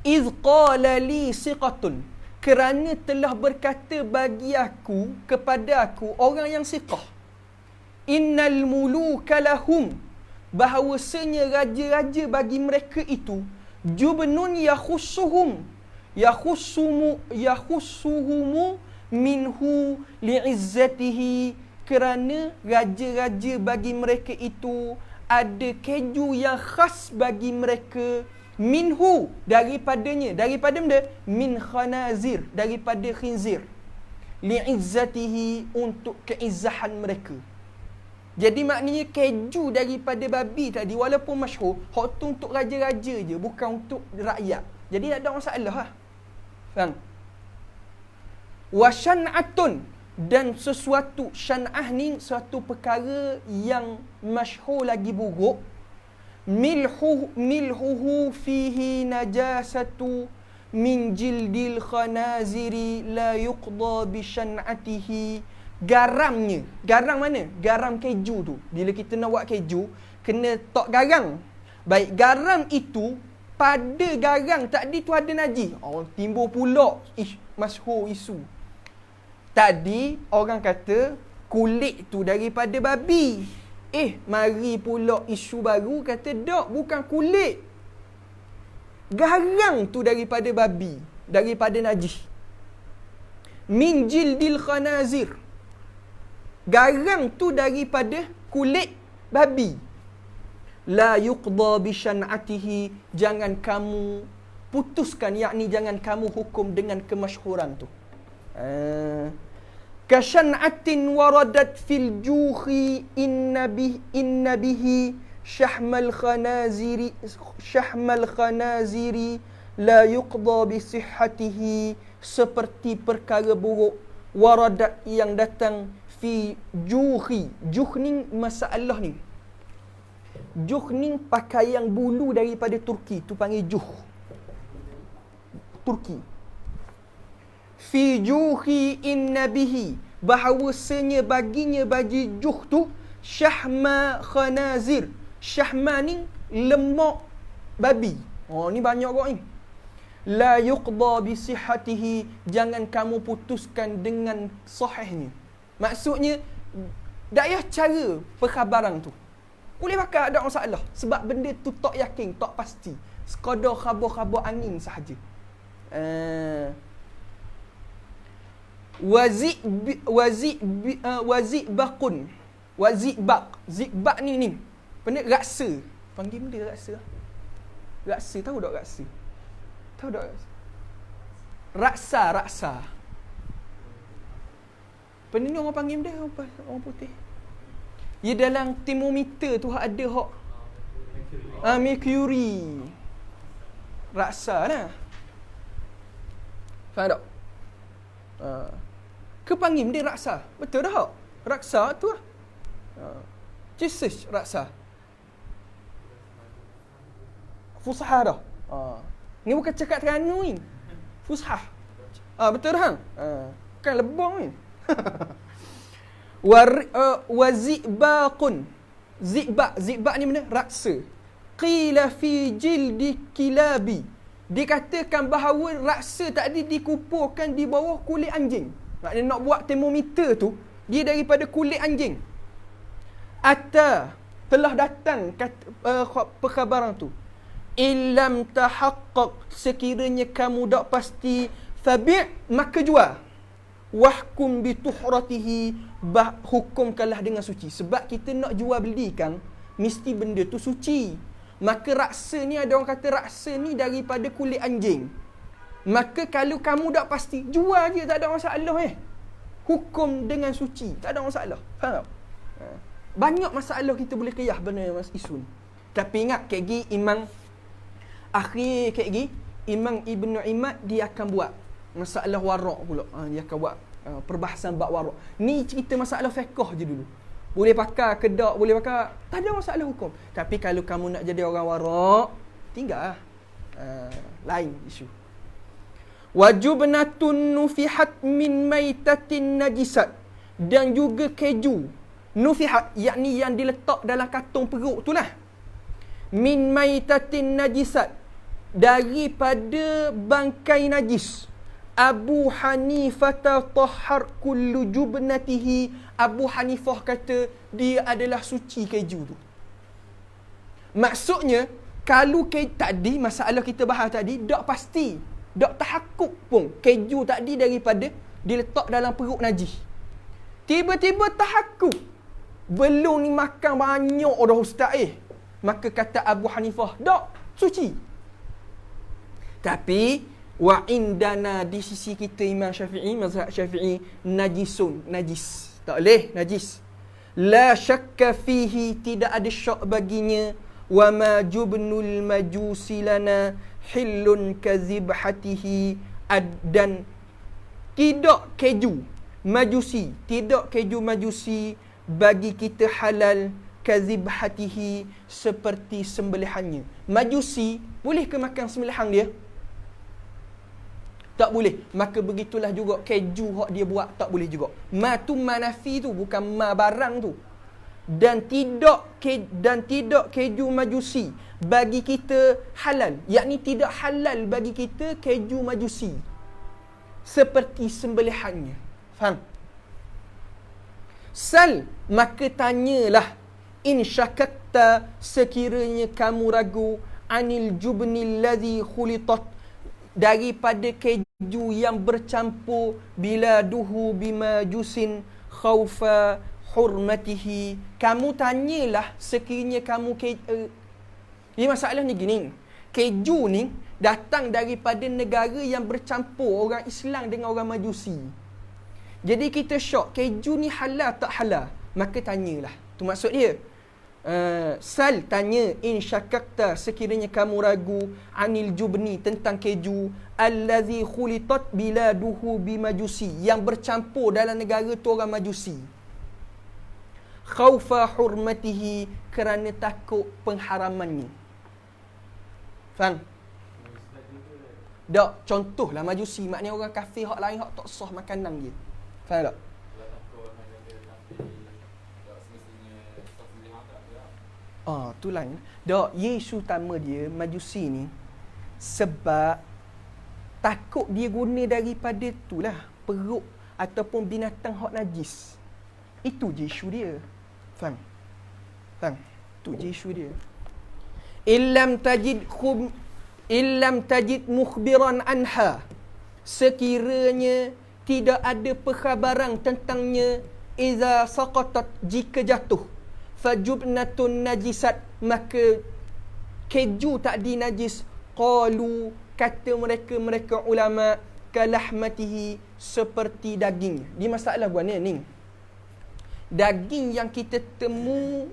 Iz qala li siqatun, kerana telah berkata bagi aku, kepada aku orang yang siqah, innal muluka lahum, bahawasanya raja-raja bagi mereka itu jubnun yakhusuhumu minhu li'izzatihi, kerana raja-raja bagi mereka itu ada keju yang khas bagi mereka, minhu, daripadanya, daripada benda min khanazir, daripada khinzir, li'izzatihi, untuk keizzahan mereka. Jadi maknanya keju daripada babi tadi walaupun masyhur, hak tu untuk raja-raja je, bukan untuk rakyat. Jadi tak ada masalah lah. Faham? Wa syan'atun, dan sesuatu, syan'ah ni suatu perkara yang masyhur lagi buruk, milhuhu fihi najasatu min jildil khanaziri la yuqda bi syan'atihi, garamnya. Garam mana? Garam keju tu. Bila kita nak buat keju, kena tok garam. Baik, garam itu, pada garam tadi tu ada najis. Timbul pula masyhur isu. Tadi orang kata kulit tu daripada babi. Mari pula isu baru kata tak, bukan kulit. Garam tu daripada babi, daripada najis. Min jildil khanazir, garam tu daripada kulit babi. La yuqda bi syan'atihi, jangan kamu putuskan, yakni jangan kamu hukum dengan kemasyhuran tu. Ka syan'atin waradat fil juhi inna bihi syahmal khanaziri la yuqda bi sihhatihi, seperti perkara buruk waradat yang datang fi juhi. Juh ni masalah ni. Juh ni pakaian bulu daripada Turki, tu panggil juh. Turki. Fi juhi inna bihi, bahawasanya baginya bagi juh tu syahma khanazir. Syahma ni lemak babi. Ni banyak kok ni. La yuqda bi sihhatihi, jangan kamu putuskan dengan sahihnya. Maksudnya tak payah cara perkhabaran tu. Boleh pakai, tak ada masalah. Sebab benda tu tak yakin, tak pasti. Sekadar khabar-khabar angin sahaja. Wazibakun. Wazibak. Zibak ni. Benda raksa. Panggil benda raksa. Raksa, tahu tak raksa? Tahu tak raksa? Raksa. Benda ni orang panggil benda, orang putih. Ya, dalam termometer tu ada hak mercury. Raksa lah. Faham tak? Kepanggil dia raksa. Betul tak? Raksa tu lah. Jesus raksa. Fusha dah. Ni bukan cakap Terengganu ni. Fusha. Betul tak? Bukan lebong ni. Wa zibaqun. Zibaq ni mana? Raksa. Qila fi jildi kilabi. Dikatakan bahawa raksa tadi dikumpulkan di bawah kulit anjing. Maknanya nak buat termometer tu, dia daripada kulit anjing. Telah datang perkhabaran tu. Illam tahaqqaq, sekiranya kamu tak pasti, fabi' maka jual. Wahkum bituhratihi, hukumkanlah dengan suci. Sebab kita nak jual belikan, mesti benda tu suci. Maka raksa ni, ada orang kata raksa ni daripada kulit anjing. Maka kalau kamu tak pasti, jual je, tak ada masalah Hukum dengan suci, tak ada masalah. Faham tak? Banyak masalah kita boleh qiyas benda isu ni. Tapi ingat, kek Imam akhir kek Imam Ibn Imad dia akan buat masalah warak pula. Dia akan buat perbahasan bab warak. Ni cerita masalah fiqh je dulu. Boleh pakai ke tak, boleh pakai, tak ada masalah hukum. Tapi kalau kamu nak jadi orang warak, tinggal lain isu. Wajubnatun nufihat min maitatin najisat, dan juga keju nufihat, yakni yang diletak dalam kantong perut tu lah. Min maitatin najisat, daripada bangkai najis. Abu Hanifah tahhar kullu jubnatihi. Abu Hanifah kata dia adalah suci keju tu. Maksudnya, kalau tadi masalah kita bahas tadi, tak pasti, tak tahakkuk pun keju tadi daripada diletak dalam perut najis. Tiba-tiba tahakkuk, belum ni makan banyak dah ustaz maka kata Abu Hanifah, tak, suci. Tapi wa indana, di sisi kita Imam Syafi'i, mazhab Syafi'i, najis. Tak boleh najis. La syakka fihi, tidak ada syak baginya. Wa ma jubnul majusi lana hillun kazibhatihi, dan tidak keju majusi, bagi kita halal, kazibhatihi, seperti sembelihannya. Majusi boleh ke makan sembelihan dia? Tak boleh. Maka begitulah juga keju hak dia buat, tak boleh juga. Ma tu manafi tu, bukan ma barang tu. Dan tidak keju majusi bagi kita halal, yakni tidak halal bagi kita keju majusi seperti sembelihannya. Faham? Sal, maka tanyalah, in syakakta, sekiranya kamu ragu, anil jubnil ladzi khulitat, daripada keju yang bercampur, bila duhu bimajusin khaufa hurmatihi. Kamu tanyalah, sekiranya kamu ini masalah ni gini, keju ni datang daripada negara yang bercampur orang Islam dengan orang Majusi. Jadi kita syok, keju ni halal tak halal? Maka tanyalah. Tu maksud dia. Sal, tanya, in syakakta, sekiranya kamu ragu, anil jubni, tentang keju, allazi khulitat biladuhu bimajusi, yang bercampur dalam negara tu orang Majusi. Khaufa hurmatihi, kerana takut pengharamannya. Faham? Tak, contohlah Majusi, maknanya orang kafir hak lain hak tak sah makanan dia. Faham tak? Tu lain. Dok, isu utama dia Majusi ni sebab takut dia guna daripada itulah perut ataupun binatang hak najis. Itu je isu dia. Faham? Tu je isu dia. Illam tajid mukhbiran anha, sekiranya tidak ada perkhabaran tentangnya, iza saqatat, jika jatuh, fajubnatun najisat, maka keju tadi najis. Qalu, kata mereka ulama, kalahmatihi, seperti daging. Di masalah gua ni daging yang kita temu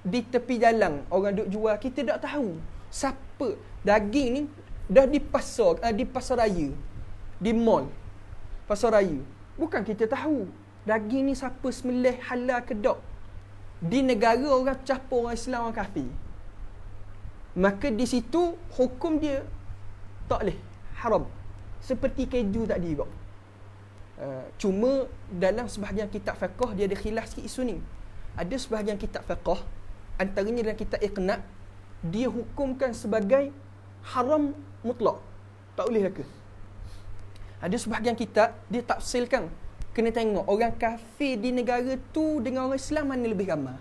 di tepi jalan, orang duk jual, kita tak tahu siapa. Daging ni dah di pasar raya, di mall, pasal raya. Bukan kita tahu daging ni siapa sembelih halal ke tak. Di negara orang campur orang Islam orang kafir. Maka di situ hukum dia tak boleh, haram. Seperti keju tadi juga. Cuma dalam sebahagian kitab fiqh dia ada khilaf sikit isu ni. Ada sebahagian kitab fiqh, antaranya dalam kitab Iqna', dia hukumkan sebagai haram mutlak. Tak boleh laka. Ada sebahagian kitab dia tafsirkan, kena tengok orang kafir di negara tu dengan orang Islam mana lebih ramai.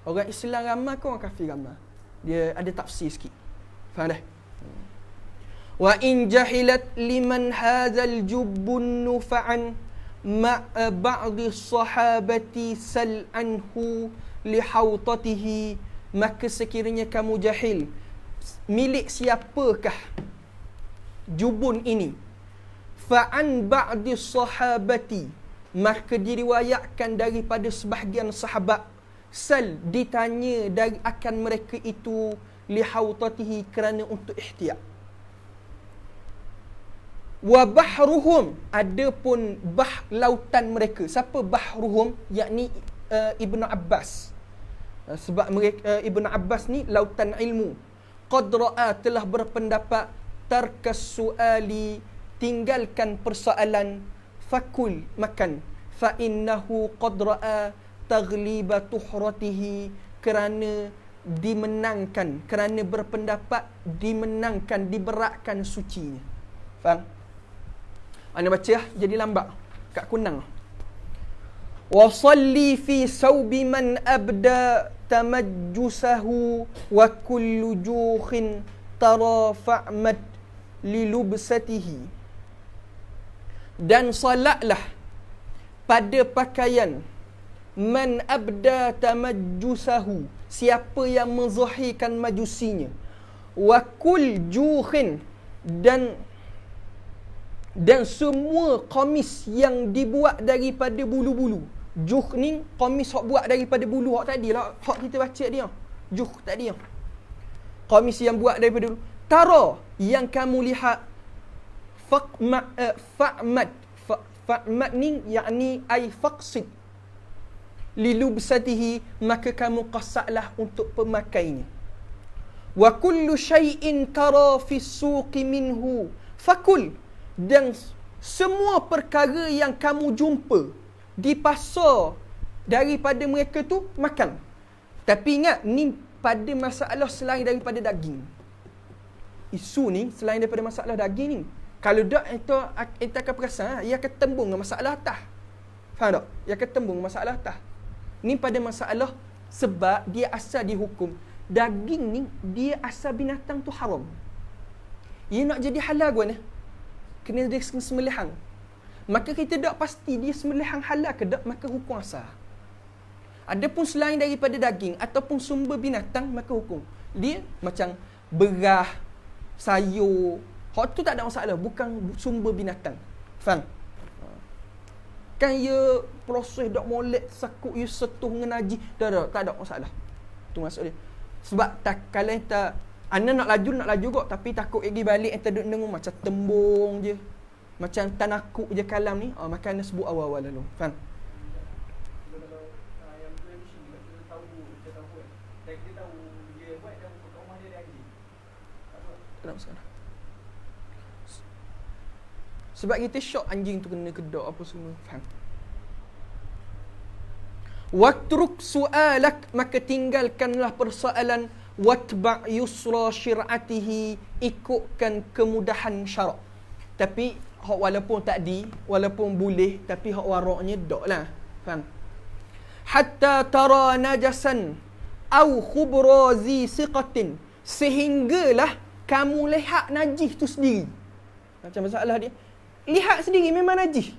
Orang Islam ramai ke orang kafir ramai. Dia ada tafsir sikit. Faham dah? Wa in jahilat liman hadzal jubbun nufa'an ma'a ba'di sahabati sal anhu lihautatihi, maka sekiranya kamu jahil milik siapakah jubun ini, fa'an ba'di sahabati, maka diriwayatkan daripada sebahagian sahabat, sal ditanya dari akan mereka itu lihautatihi kerana untuk ihtiyat. Wa bahruhum, adapun lautan mereka. Siapa bahruhum? Yakni Ibnu Abbas. Sebab mereka Ibnu Abbas ni lautan ilmu. Qad ra'a, telah berpendapat, tarkas suali, tinggalkan persoalan, fakul, makan, fa innahu qad ra'a taghliba tuhratihi, kerana dimenangkan, kerana berpendapat dimenangkan, diberatkan sucinya. Faham? Ana baca lah, jadi lambat kat kunang. Wa salli fi saubi man abda tamajjusahu wa kullu juhin tara fa'mad lilubsatihi, dan salatlah pada pakaian man abda tamajjusahu, siapa yang menzahirkan majusinya, wa kull juhin, dan semua qamis yang dibuat daripada bulu-bulu. Juh ni qamis hak buat daripada bulu, hak tadi lah, hak kita baca dia. Juh tadi. Qamis yang buat daripada bulu. Tara, yang kamu lihat, fa'mad ni yakni ay faqsid lilubsatihi, maka kamu qasaklah untuk pemakainya. Wa kullu syai'in tara fi suqi minhu fakul, dan semua perkara yang kamu jumpa di pasar daripada mereka tu makan. Tapi ingat, ni pada masalah selain daripada daging. Isu ni selain daripada masalah daging ni. Kalau tak, kita akan perasan ia akan tembung dengan masalah atas. Faham tak? Ia akan tembung dengan masalah atas. Ni pada masalah sebab dia asal dihukum. Daging ni dia asal binatang tu haram. Ia nak jadi halal gua ni, kena dia sembelihan. Maka kita tak pasti dia sembelihan halal ke tak, maka hukum asal. Adapun selain daripada daging ataupun sumber binatang, maka hukum dia macam berah, sayur, hak tu tak ada masalah, bukan sumber binatang. Faham? Kan ia proses dak molek sakut ia setuh dengan najis, tak ada masalah. Tu maksud dia. Sebab tak, kalau tak ana nak laju kok, tapi takut pergi balik enta duk dengar macam tembung je, macam tanakuk je kalam ni. Maka ana sebut awal-awal lalu. Faham? Kalau yang tradisi kita tahu dan kita tahu dia buat dan kat rumah dia ada lagi. Tak ada masalah. Sebab kita syok anjing tu kena kedok apa semua. Faham? Watruk su'alak, maka tinggalkanlah persoalan, watba' yusra syir'atihi, ikutkan kemudahan syarak. Tapi hak walaupun takdi, walaupun boleh, tapi hak waraknya dok lah. Faham? Hatta tara najasan au khubra zi siqatin, sehinggalah kamu lihat najis tu sendiri. Macam masalah dia, lihat sendiri memang najis.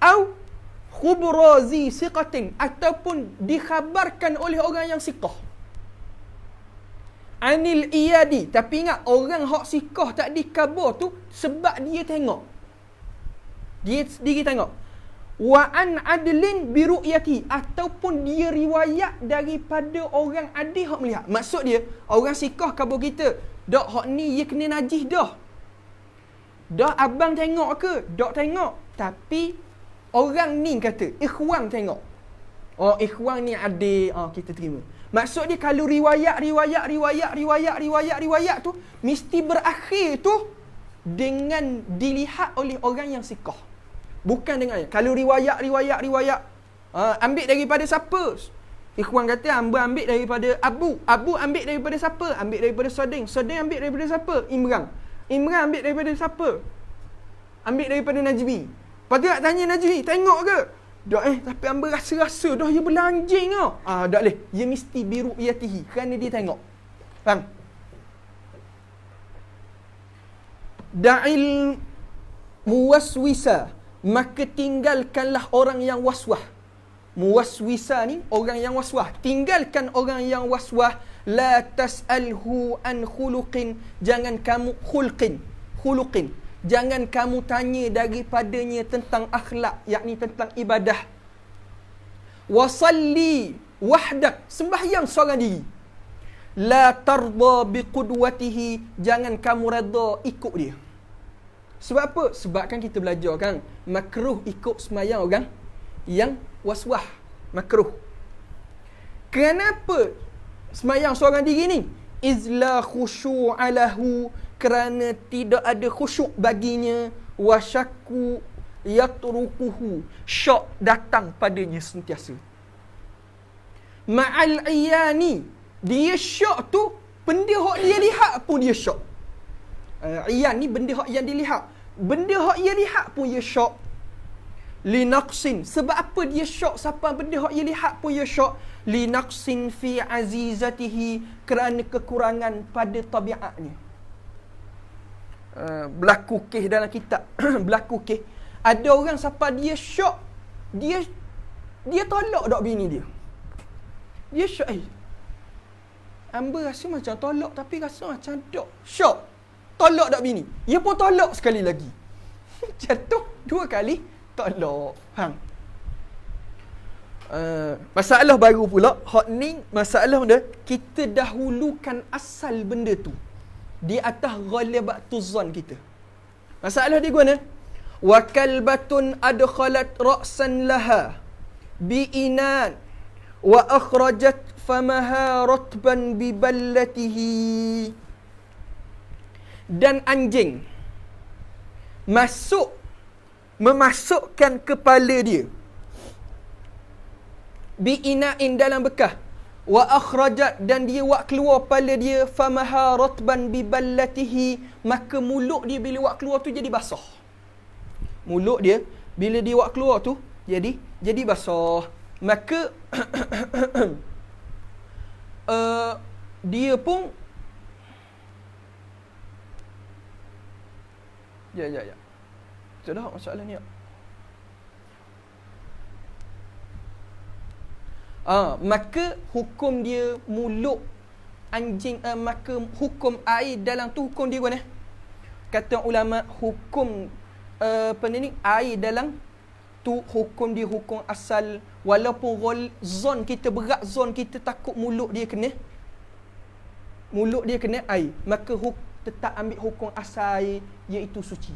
Au khubra zi siqatin, ataupun dikhabarkan oleh orang yang siqah. Anil iyadi, tapi ingat orang hak siqah tak dikhabar tu sebab dia tengok. Dia sendiri tengok. Wa an adlin bi ru'yati, ataupun dia riwayat daripada orang adil hak melihat. Maksud dia, orang siqah khabar kita, dak hak ni dia kena najis dah. Dah abang tengok ke? Dak tengok. Tapi orang ni kata, ikhwan tengok. Oh, ikhwan ni adil, kita terima. Maksud dia kalau riwayat tu mesti berakhir tu dengan dilihat oleh orang yang siqah. Bukan dengan kalau riwayat ambil daripada siapa? Ikhwan kata hamba ambil daripada Abu ambil daripada siapa? Ambil daripada Soding ambil daripada siapa? Imran ambil daripada siapa? Ambil daripada Najmi. Lepas tu nak tanya Najmi, tengok ke? Tak tapi hamba rasa-rasa dah dia belanjing tau. Tak boleh. Dia mesti biru'yatihi kerana dia tengok. Faham? Da'il muwaswisa, maka tinggalkanlah orang yang waswah. Muwaswisa ni orang yang waswah. Tinggalkan orang yang waswah. La tas'alhu an khuluqin, jangan kamu khuluqin. Jangan kamu tanya daripadanya tentang akhlak, yakni tentang ibadah. Wasalli wahdak, sembahyang seorang diri. La tarda biqudwatihi, jangan kamu redha ikut dia. Sebab apa? Sebab kan kita belajar kan, makruh ikut sembahyang orang yang waswah. Makruh. Kenapa sembahyang seorang diri ni? Izla khusyu'alahu, kerana tidak ada khusyuk baginya. Wasyakku yatrukuhu, syok datang padanya sentiasa. Ma'al iyani, dia syok tu benda hak dia lihat pun dia syok. Iyan ni benda hak yang dilihat, benda hak dia lihat pun dia syok. Linaqsin, sebab apa dia syok? Siapa benda hak dia lihat pun dia syok. Linaqsin fi azizatihi, kerana kekurangan pada tabiatnya. Berlaku kes dalam kitab. Berlaku kes ada orang siapa dia syok, dia tolak dak bini dia. Dia syok, hamba rasa macam tolak tapi rasa macam dak. Syok, tolak dak bini. Dia pun tolak sekali lagi. Jatuh 2 kali tolak. Faham? Masalah baru pula, hak ni masalah dia kita dahulukan asal benda tu di atas ghalabatu zon kita. Masalah dia guna wa kalbatun adkhalat ra'san laha bi inan wa akhrajat famaha ratban bi ballatihi. Dan anjing memasukkan kepala dia bi inain dalam bekah, wa akhrajat dan dia buat keluar kepala dia, famaha ratban bi ballatihi, maka mulut dia bila buat keluar tu jadi basah. Mulut dia bila dia buat keluar tu jadi basah. Maka dia pun ya. Sudah masalah ni. Maka hukum dia mulut anjing, maka hukum air dalam tu hukum dia mana? Kata ulama hukum air dalam tu hukum dia hukum asal, walaupun zon kita berat, zon kita takut mulut dia kena air, maka tetap ambil hukum asal air, iaitu suci.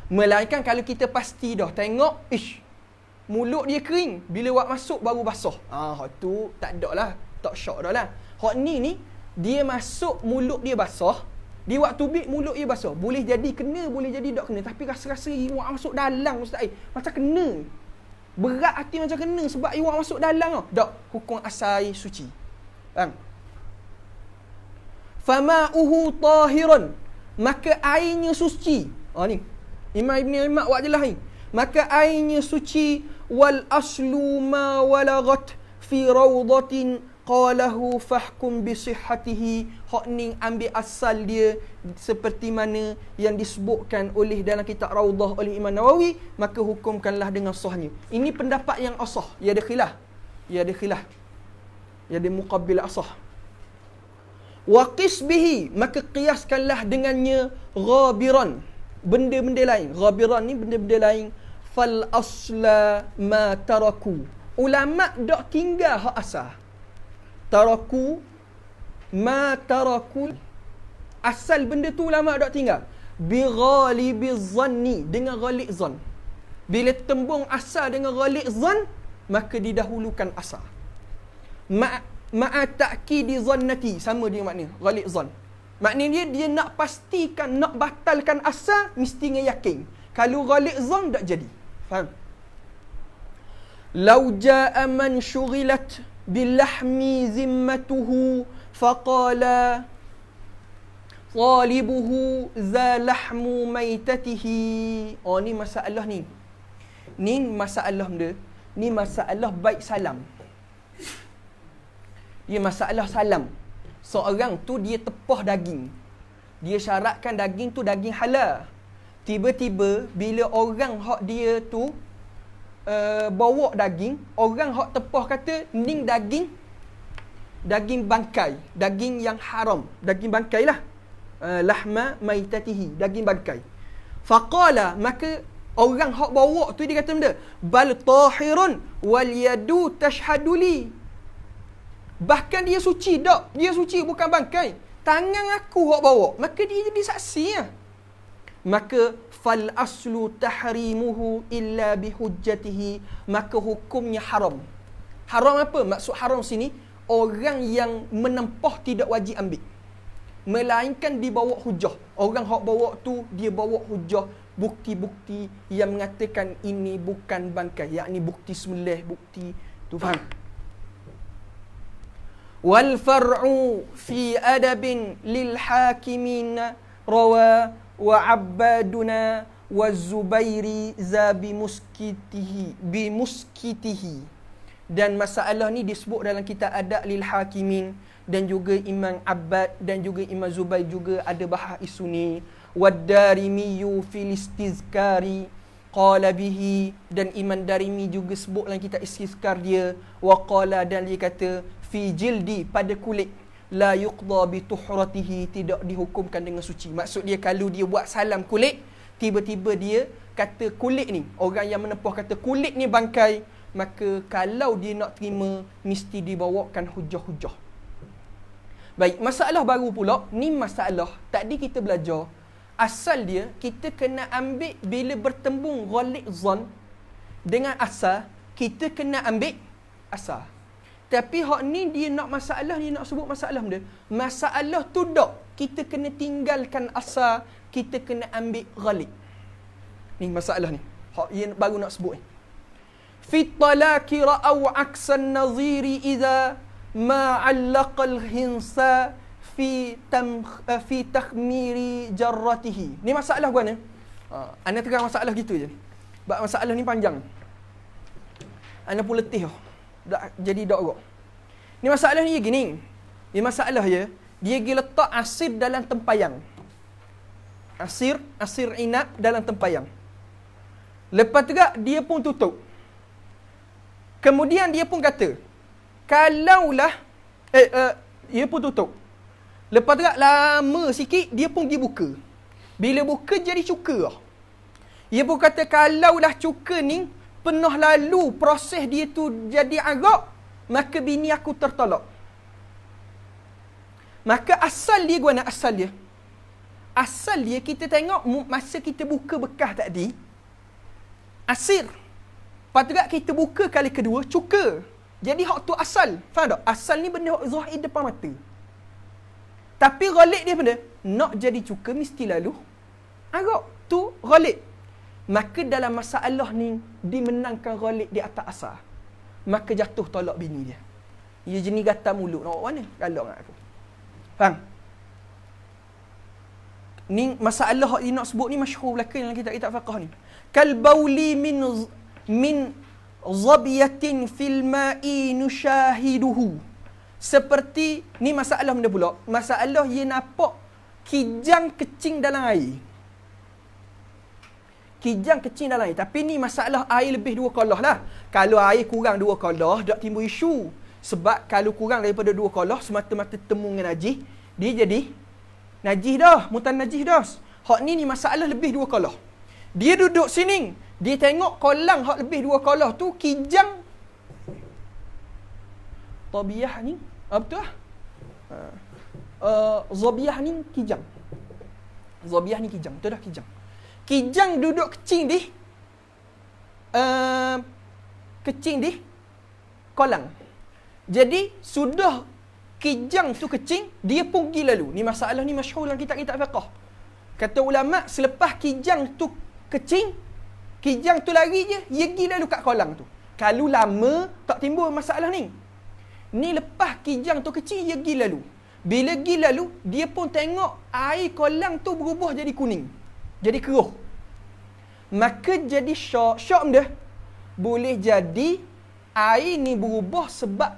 Melainkan kalau kita pasti dah tengok mulut dia kering, bila buat masuk baru basah. Hak tu tak ada lah, tak syok dah lah. Hak ni dia masuk mulut dia basah, dia buat tubik mulut dia basah. Boleh jadi kena, boleh jadi tak kena, tapi rasa-rasa iwak masuk dalam ustaz macam kena. Berat hati macam kena sebab iwak masuk dalam tau. Tak, hukum asal suci. Fama'uhu tahiran, maka airnya suci. Ni Imam Ibn Imak buat jelas ni. Maka airnya suci. Wal aslu ma walagat fi rawdatin qalahu fahkum bi sihhatihi. Hak ni ambil asal dia seperti mana yang disebutkan oleh dalam kitab Raudah oleh Imam Nawawi, maka hukumkanlah dengan sahnya. Ini pendapat yang asah. Ia ada khilaf. Ia ada muqabbil asah. Wa qis bihi, maka qiyaskanlah dengannya ghabiran, benda-benda lain. Ghabiran ni benda-benda lain. Fal asla ma taraku, ulama dak tinggal hak asal. Taraku ma taraku, asal benda tu ulama dak tinggal. bi ghalibiz zanni, dengan ghalib zan. Bila tembung asal dengan ghalib zan, maka didahulukan asal. Ma'a ta'kidi zannati, sama dia makna ghalib zan. Maknanya dia nak pastikan, nak batalkan asal, mesti dengan yakin. Kalau ghalib zan tak jadi. Faham? Lau ja'a man syughilat bilahmi zimmatuhu faqala talibuhu za lahmu maitatihi. Oh, ni masalah ni. Ni masalah dia. Ni masalah baik salam. Dia masalah salam. Seorang tu dia tepah daging. Dia syaratkan daging tu daging halal. Tiba-tiba bila orang hak dia tu bawa daging, orang hak tepah kata ni daging bangkai, daging yang haram, daging bangkai lah. Lahma maitatihi, daging bangkai. Faqala, maka orang hak bawa tu dia kata benda, bal tahirun wal yadu tashhadu li. Bahkan dia suci tak? Dia suci bukan bangkai. Tangan aku hak bawa, maka dia jadi saksi lah. Maka fal aslu tahrimuhu illa bihujjatihi, maka hukumnya haram. Haram apa? Maksud haram sini, orang yang menempah tidak wajib ambil, melainkan dibawa hujah. Orang hak bawa tu dia bawa hujah, bukti-bukti yang mengatakan ini bukan bangkai, yakni bukti sembelih, bukti tu, faham? Wal far'u fi adabin lil hakimin rawa wa abbaduna wa zubairi za bimuskitihi. Dan masalah ni disebut dalam kitab adab lil hakimin, dan juga Imam Abbad dan juga Imam Zubair juga ada bahas isu ni. Wad-Darimi fil istizkari qala bihi, dan Imam Darimi juga sebut dalam kitab istizkar dia, wa qala, dan dia kata fi jildi, pada kulit, la yuqda bi tuhratihi, tidak dihukumkan dengan suci. Maksud dia kalau dia buat salam kulit, tiba-tiba dia kata kulit ni, orang yang menepah kata kulit ni bangkai, maka kalau dia nak terima mesti dibawakan hujah-hujah. Baik, masalah baru pula, ni masalah tadi kita belajar asal dia, kita kena ambil bila bertembung ghalib zan dengan asal, kita kena ambil asal. Tapi hak ni dia nak masalah, dia nak sebut masalah dia. Masalah tu tak, kita kena tinggalkan asal, kita kena ambil ghalib. Ni masalah ni. Hak dia baru nak sebut ni. Fi talaqi ra'aw aksan naziri idza ma 'allaqa al-hinsa fi takhmiri jarratihi. Ni masalah gua ni. Ana terang masalah gitu je. Sebab masalah ni panjang. Ana pun letih dah. Jadi dak rok. Ni masalah ni gini. Ni masalah dia pergi letak asir dalam tempayang. Asir inap dalam tempayang. Lepas tu dia pun tutup. Kemudian dia pun kata, kalaulah dia pun tutup. Lepas tu lama sikit dia pun pergi buka. Bila buka jadi cuka lah. Dia pun kata kalaulah cuka ni pernah lalu proses dia tu jadi arak, maka bini aku tertolak. Maka asal dia guna asal dia. Asal dia kita tengok masa kita buka bekas tadi, asir. Lepas tu kita buka kali kedua, cuka. Jadi hak tu asal. Faham tak? Asal ni benda hak zahir depan mata. Tapi ghalib dia benda, nak jadi cuka mesti lalu arak. Tu ghalib. Maka dalam masalah ni dimenangkan ghalib di atas asal. Maka jatuh tolak bini dia. Ia jenis gatal mulut. Nak mana? Galak dengan aku. Faham? Ni masalah yang nak sebut ni masyhur belakang dalam kitab-kitab fiqh ni. Kal bauli min zabiyatin fil ma'i nushahiduhu. Seperti ni masalah benda pula. Masalah ia nampak kijang kecing dalam air. Kijang kecil dalam air. Tapi ni masalah air lebih 2 kolah lah. Kalau air kurang 2 kolah, tak timbul isu. Sebab kalau kurang daripada 2 kolah, semata-mata temu dengan najis, dia jadi najis dah. Mutan najis dah. Hak ni masalah lebih 2 kolah. Dia duduk sini. Dia tengok kolang hak lebih 2 kolah tu, kijang. Tabiah ni. Betul lah. Zabiah ni kijang. Zabiah ni kijang. Tu dah kijang. Kijang duduk kecing di kolang. Jadi sudah kijang tu kecing, dia pun pergi lalu. Ni masalah ni masyhur dalam kitab-kitab fiqh. Kata ulama, selepas kijang tu kecing, kijang tu lari je, dia pergi lalu kat kolang tu. Kalau lama tak timbul masalah ni. Ni lepas kijang tu kecil, dia pergi lalu. Bila pergi lalu, dia pun tengok air kolang tu berubah jadi kuning. Jadi keruh. Maka jadi syok dia. Boleh jadi air ni berubah sebab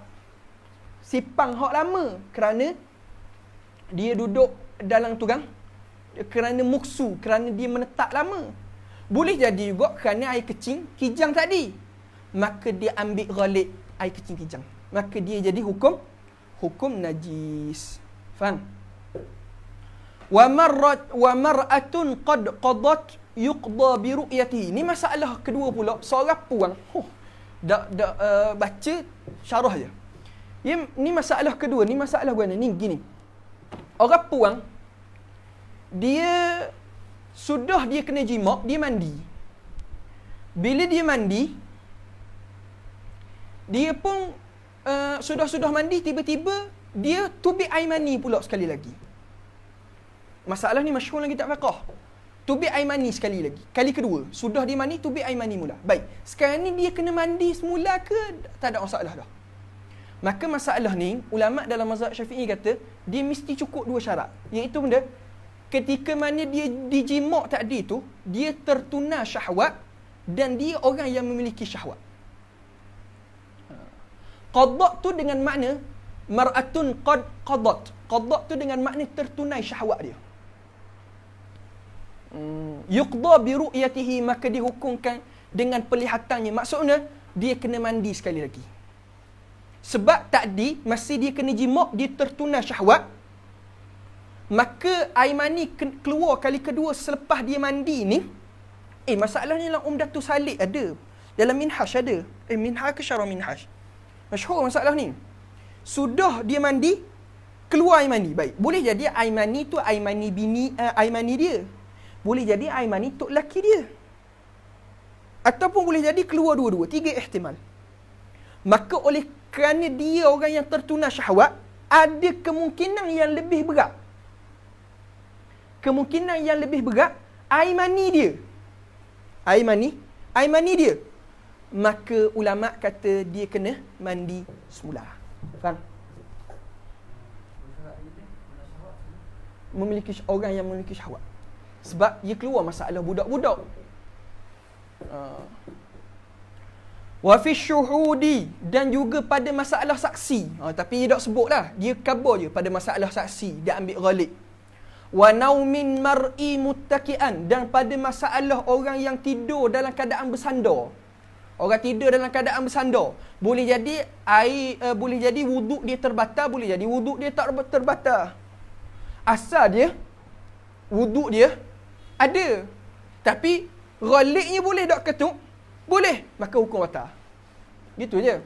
sipang hak lama. Kerana dia duduk dalam turang. Kerana muksu, kerana dia menetap lama. Boleh jadi juga kerana air kecing kijang tadi. Maka dia ambil ghalib air kecing kijang. Maka dia jadi hukum najis. Faham? Wa mar'atun qad qadat yuqda bi ru'yatihi. Ni masalah kedua pula. Seorang puang. Baca syarah je. Ni masalah kedua. Ni masalah guna. Ni gini. Orang puang, dia sudah dia kena jimak, dia mandi. Bila dia mandi, dia pun sudah mandi, tiba-tiba dia tubik air mani pula sekali lagi. Masalah ni masyhur dalam kitab fiqh. Tubik air mani sekali lagi. Kali kedua, sudah dia mandi, tubik air mani mula. Baik, sekarang ni dia kena mandi semula ke? Tak ada masalah dah. Maka masalah ni, ulama' dalam mazhab Syafi'i kata, dia mesti cukup dua syarat. Iaitu benda, ketika mana dia dijimak tadi tu, dia tertuna syahwat dan dia orang yang memiliki syahwat. Qadha' tu dengan makna mar'atun qad qadat. Qadha' tu dengan makna tertunai syahwat dia. Yuqda bi ru'yatihi, maka dihukumkan dengan pelihatannya. Maksudnya dia kena mandi sekali lagi. Sebab tadi masih dia kena jimak, dia tertuna syahwat. Maka air mani keluar kali kedua selepas dia mandi ni. Masalahnya dalam Umdatus Salik ada. Dalam Minhaj ada. Minhaj ke Syarah Minhaj? Masyhur masalah ni. Sudah dia mandi, keluar air mani. Baik, boleh jadi air mani tu air mani bini, air mani dia. Boleh jadi air mani tok laki dia. Ataupun boleh jadi keluar dua-dua. 3 ihtimal. Maka oleh kerana dia orang yang tertuna syahwat, ada kemungkinan yang lebih berat. Kemungkinan yang lebih berat, air mani dia. Air mani dia. Maka ulama' kata dia kena mandi semula. Faham? Orang yang memiliki syahwat. Sebab dia keluar masalah budak-budak. Wa fi syuhudi, dan juga pada masalah saksi. Tapi dia tak sebut lah. Dia khabar je pada masalah saksi. Dia ambil ghalib. Wa naumin mar'i muttaki'an, dan pada masalah orang yang tidur dalam keadaan bersandar. Orang tidur dalam keadaan bersandar. Boleh jadi boleh jadi wuduk dia terbatal, boleh jadi wuduk dia tak terbatal. Asal dia wuduk dia ada. Tapi ghalibnya boleh tak ketuk? Boleh, maka hukum batal. Gitu je.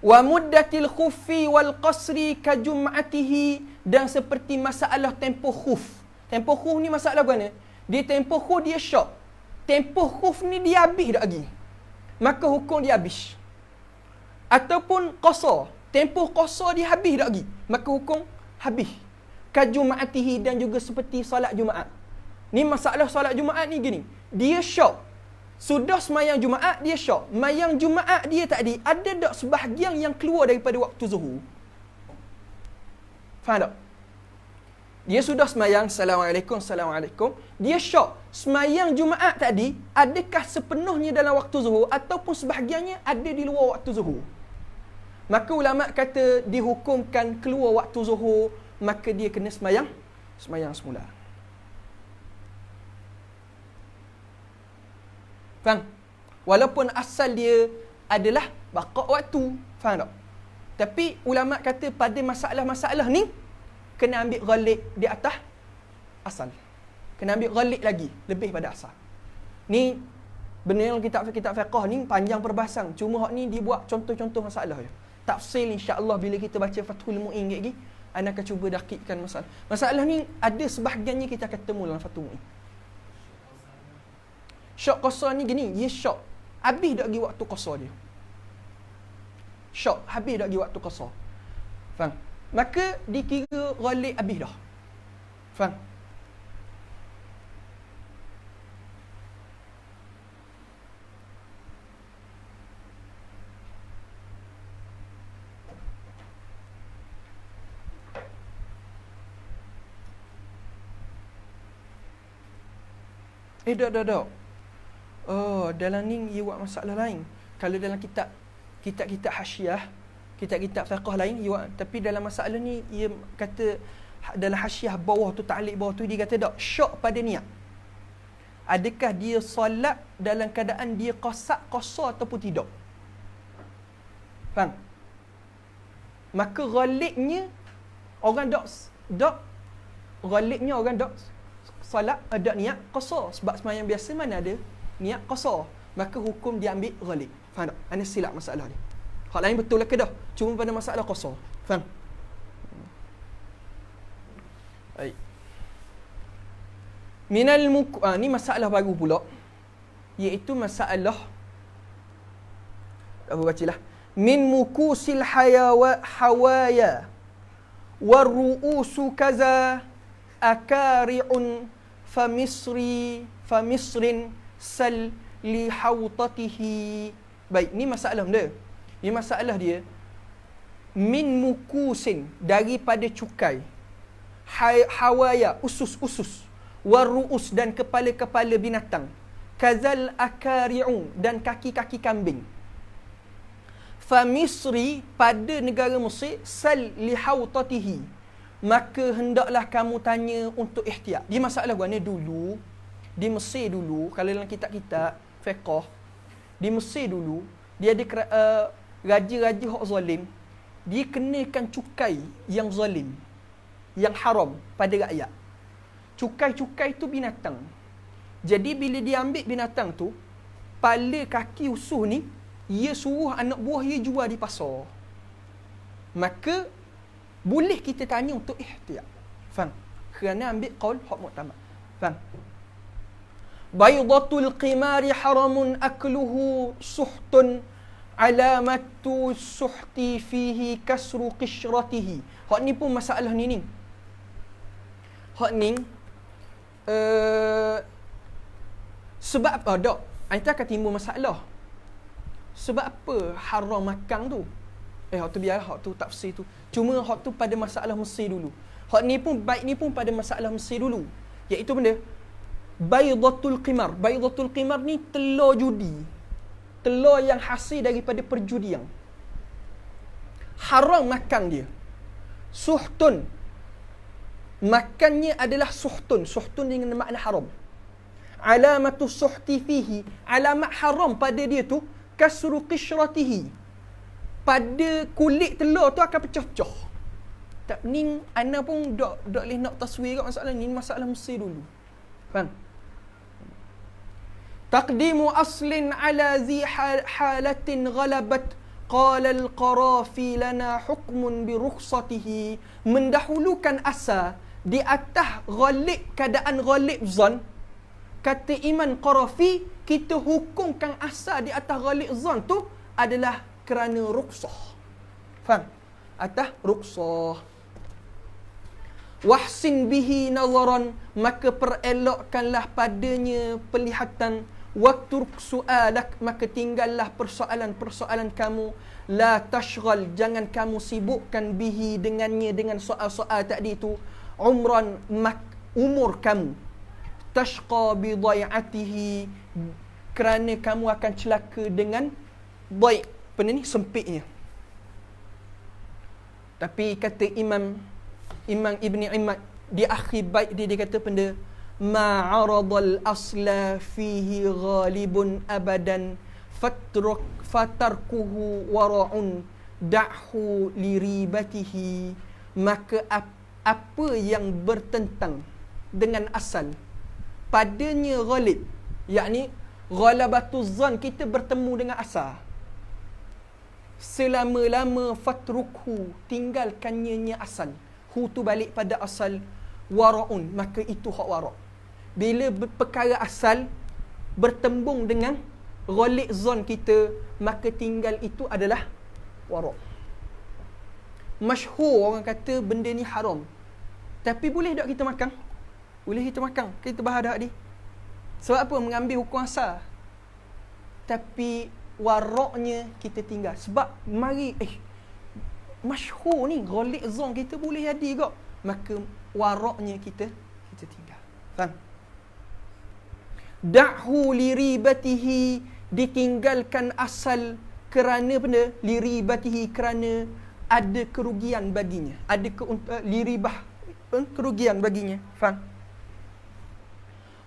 Wa muddatil khuffi wal qasri ka jum'atihi, dan seperti masalah tempoh khuf. Tempoh khuf ni masalah mana? Dia tempoh khuf dia syok. Tempoh khuf ni dia habis dah lagi. Maka hukum dia habis. Ataupun qasar. Tempoh qasar dia habis dah lagi. Maka hukum habis. Ka jum'atihi, dan juga seperti solat Jumaat. Ni masalah solat Jumaat ni gini. Dia syok. Sudah semayang Jumaat, dia syok. Mayang Jumaat dia tadi, ada tak sebahagian yang keluar daripada waktu zuhur? Faham tak? Dia sudah semayang, Assalamualaikum. Dia syok. Semayang Jumaat tadi, adakah sepenuhnya dalam waktu zuhur ataupun sebahagiannya ada di luar waktu zuhur? Maka ulama' kata dihukumkan keluar waktu zuhur, maka dia kena semayang semula. Faham? Walaupun asal dia adalah baqa' waktu. Faham tak? Tapi ulama' kata pada masalah-masalah ni, kena ambil ghalib di atas asal. Kena ambil ghalib lagi, lebih pada asal. Ni, benda yang kitab-kitab fiqh ni panjang perbahasan. Cuma hak ni dibuat contoh-contoh masalah je. Tafsil insya-Allah bila kita baca Fathul Mu'in lagi, Ana akan cuba dakikkan masalah. Masalah ni ada sebahagiannya kita akan temu dalam Fathul Mu'in. Syok qasar ni gini, dia syok. Habis dah lagi waktu qasar dia. Syok, habis dah lagi waktu qasar. Faham? Maka dikira ghalib habis dah. Faham? Dak. Oh, dalam ni ia buat masalah lain. Kalau dalam kitab hasyiah, kitab fiqh lain, ia buat, tapi dalam masalah ni ia kata dalam hasyiah bawah tu, ta'liq bawah tu, dia kata dak, syok pada niat. Adakah dia solat dalam keadaan dia qasar ataupun tidak? Faham? Maka ghalibnya orang dak ghalibnya orang dak solat ada niat qasar, sebab sembahyang biasa mana ada niat qasar, maka hukum dia ambil ghalib. Faham tak? Ana silap masalah ni. Hak lain betul lah ke dah? Cuma pada masalah qasar. Faham? Baik. Ni masalah baru pula, iaitu masalah apa bacalah, min mukusil hawaya waru'usu kaza akari'un famisrin sal li hawtatihi. Baik, ni masalah dia. Ni masalah dia min mukusin, daripada cukai, hawaya, usus-usus, waru'us, dan kepala-kepala binatang, kazal akari'un, dan kaki-kaki kambing. Famisri, pada negara Mesir, sal li hawtatihi, maka hendaklah kamu tanya untuk ihtiyat. Dia masalah gua ni dulu, di Mesir dulu, kalau dalam kitab-kitab fiqh, di Mesir dulu, dia ada raja-raja hak zalim, dia kenakan cukai yang zalim, yang haram pada rakyat. Cukai-cukai tu binatang. Jadi bila dia ambil binatang tu, kepala, kaki, usus ni, ia suruh anak buah dia jual di pasar. Maka boleh kita tanya untuk ihtiyat. Faham? Kerana ambil qaul hak muktamad. Faham? Baydatul qimari haramun akluhu suhtun alamatu suhti fihi kasru qishratihi. Hak ni pun masalah ni. Hak ni sebab apa dak? Kita akan timbul masalah. Sebab apa haram makan tu? Hak tu biarlah, hak tu tafsir tu. Cuma hak tu pada masalah Mesir dulu. Hak ni pun baik ni pun pada masalah Mesir dulu. Iaitu benda Baydatul qimar. Baydatul qimar ni telur judi. Telur yang hasil daripada perjudian. Haram makan dia. Suhtun. Makannya adalah suhtun. Suhtun dengan makna haram. Alamatu suhti fihi. Alamat haram pada dia tu kasru qishratihi. Pada kulit telur tu akan pecah-pecah. Tak ni ana pun dok boleh nak taswir kat masalah ni, masalah Mesir dulu. Faham? Taqdimu aslin ala zi halatin ghalabat qala al-qarafi lana hukmun bi rukhsatihi. Mendahulukan asal di atas ghalib, keadaan ghalib zan. Kata Imam Qarafi, kita hukumkan asal di atas ghalib zan tu adalah kerana rukhsah. Faham? Atas rukhsah. Wahsin bihi nazaran, maka perelokkanlah padanya pelihatan. Waktu soalak, maka tinggallah persoalan-persoalan kamu. La tashghal, jangan kamu sibukkan bihi dengannya, dengan soal-soal tadi itu. Umran, umur kamu. Tashqa bi dhai'atihi, kerana kamu akan celaka dengan dhai', apa ni, sempitnya. Tapi kata Imam Ibni Imad di akhir bait dia kata benda ma'aradal asla fihi ghalibun abadan fatarkuhu wara'un da'hu liribatihi. Maka apa yang bertentang dengan asal padanya ghalib, yakni ghalabatuz zan, kita bertemu dengan asal, selama-lama fatrukhu, tinggalkannya asal, hu tu balik pada asal wara'un, maka itu hak wara'. Bila perkara asal bertembung dengan ghalib zon kita, maka tinggal itu adalah wara'. Masyhur orang kata benda ni haram. Tapi boleh tak kita makan? Boleh kita makan. Kita bahas dah ni. Sebab apa? Mengambil hukum asal. Tapi waroknya kita tinggal. Sebab mari masyhur ni ghalib zon kita boleh jadi kok. Maka waroknya kita tinggal. Faham? Da'hu liribatihi, ditinggalkan asal kerana benda liribatihi, kerana ada kerugian baginya. Ada liribah, kerugian baginya. Faham?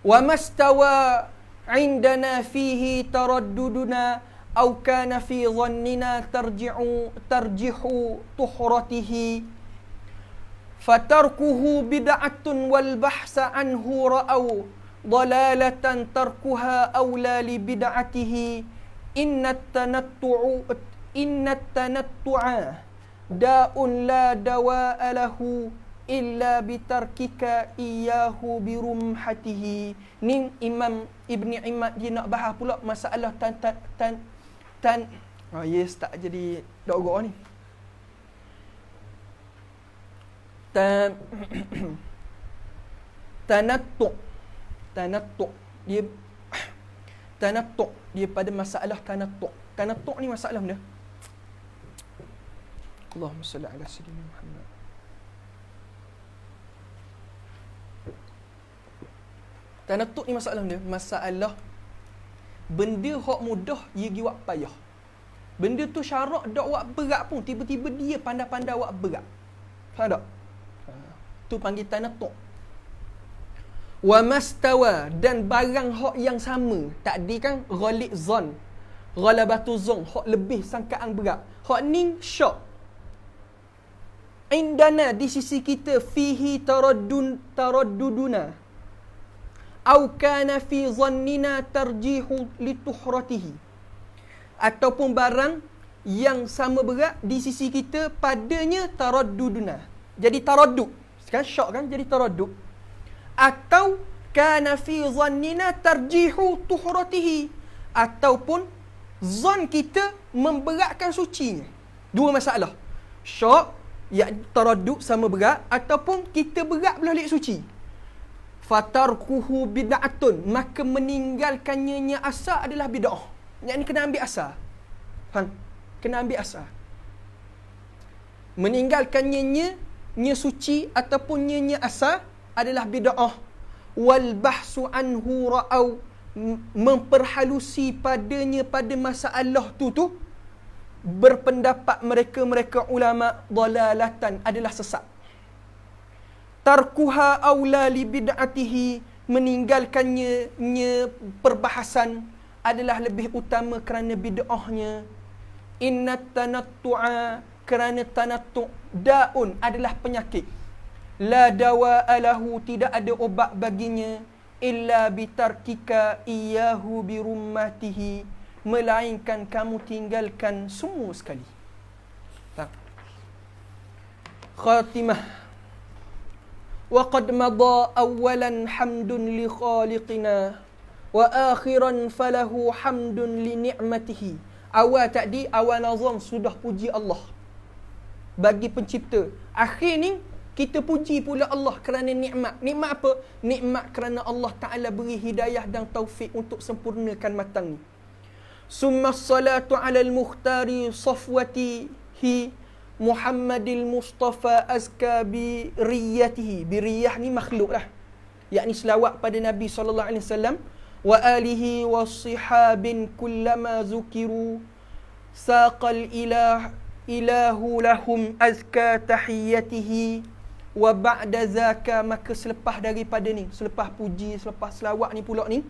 Wa mastawa indana fihi taradduduna aw kana fi dhannina tarjihu tuhratihi fatarkuhu bid'atun wal bahsa anhu ra'aw dalalatan tarkuha awla li bid'atihi inna tanattu'a da'un la dawa'a lahu illa bitarkika iyyahu birumhatihi. Ni Imam Ibni Imad dia nak bahas pula masalah yes, tak jadi dok ni. Tanattu dia pada masalah tanattu ni masalah benda. Allahumma salli ala sayyidina Muhammad. Tanattu ni masalah benda. Masalah benda hak mudah dia gi wak payah. Benda tu syarak dak wak berat pun tiba-tiba dia pandai-pandai wak berat. Faham tak? Tu panggil tanattu. Wa mastawa, dan barang hak yang sama. Tadi kan ghalib zon, ghalabatu zon, hak lebih sangkaan berat. Hak ni syak. Indana, di sisi kita, fihi taradduduna au kana fi dhannina tarjihu lituhratihi, ataupun barang yang sama berat di sisi kita padanya taradduduna. Jadi taraddud. Sekarang syak kan jadi taraddud. Atau kana fi dhannina tarjihu tuhratihi, ataupun zon kita memberatkan sucinya. Dua masalah. Syak ya taraddud sama berat, ataupun kita berat belah lik suci. Fatarkuhu bid'atun, maka meninggalkannya nya asal adalah bid'ah. Yang ni kena ambil asal. Faham? Kena ambil asal. Meninggalkannya nya suci ataupun nya asal adalah bid'ah. Wal bahsu anhu ra'au, memperhalusi padanya pada masalah tu berpendapat mereka ulama dalalatan, adalah sesat. Tarkuha awla li bid'atihi, meninggalkannya perbahasan adalah lebih utama kerana bid'ahnya. Inna tanattu'a, kerana tanattu' da'un, adalah penyakit. La dawa'a lahu, tidak ada obat baginya. Illa bitarkika iyyahu birummatihi, melainkan kamu tinggalkan semua sekali. Tak. Khatimah. وَقَدْ مَضَى أَوَّلًا حَمْدٌ لِخَالِقِنَا وَآخِرًا فَلَهُ حَمْدٌ لِنِعْمَتِهِ. Awal tadi, awal nazam sudah puji Allah bagi pencipta. Akhir ni kita puji pula Allah kerana nikmat. Nikmat apa? Nikmat kerana Allah Ta'ala beri hidayah dan taufik untuk sempurnakan matang ni. Summa salatu ala al-mukhtari safwatihi Muhammadil Mustafa azka bi riyatihi. Biriyah ni makhluk lah, yakni selawat pada Nabi SAW. Wa alihi wa sihabin kullama zukiru saqal ilahu lahum azka tahiyatihi. Wa ba'da zaka, maka selepas daripada ni, selepas puji, selepas selawat ni pula ni,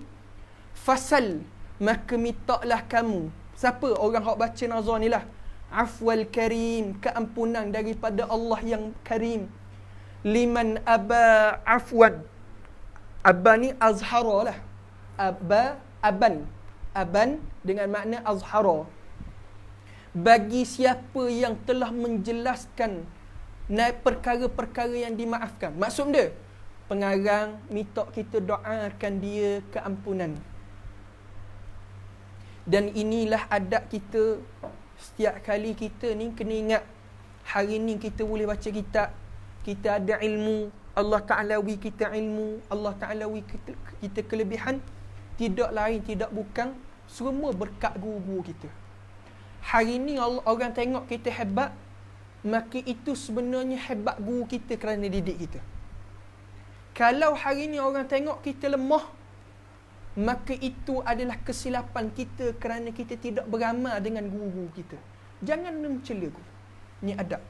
fasal, maka mintalah kamu. Siapa? Orang hak baca nazar ni lah. Afwal karim, keampunan daripada Allah yang karim. Liman aba afwan, abba ni azhara lah. Aban dengan makna azhara. Bagi siapa yang telah menjelaskan perkara-perkara yang dimaafkan. Maksud dia, pengarang minta kita doakan dia keampunan. Dan inilah adab kita. Setiap kali kita ni kena ingat, hari ni kita boleh baca kitab, kita ada ilmu, Allah Ta'ala wi kita ilmu, Allah Ta'ala wi kita kelebihan, tidak lain tidak bukan semua berkat guru-guru kita. Hari ni orang tengok kita hebat, maka itu sebenarnya hebat guru kita kerana didik kita. Kalau hari ni orang tengok kita lemah, maka itu adalah kesilapan kita kerana kita tidak beramal dengan guru-guru kita. Jangan mencela guru. Ni adab.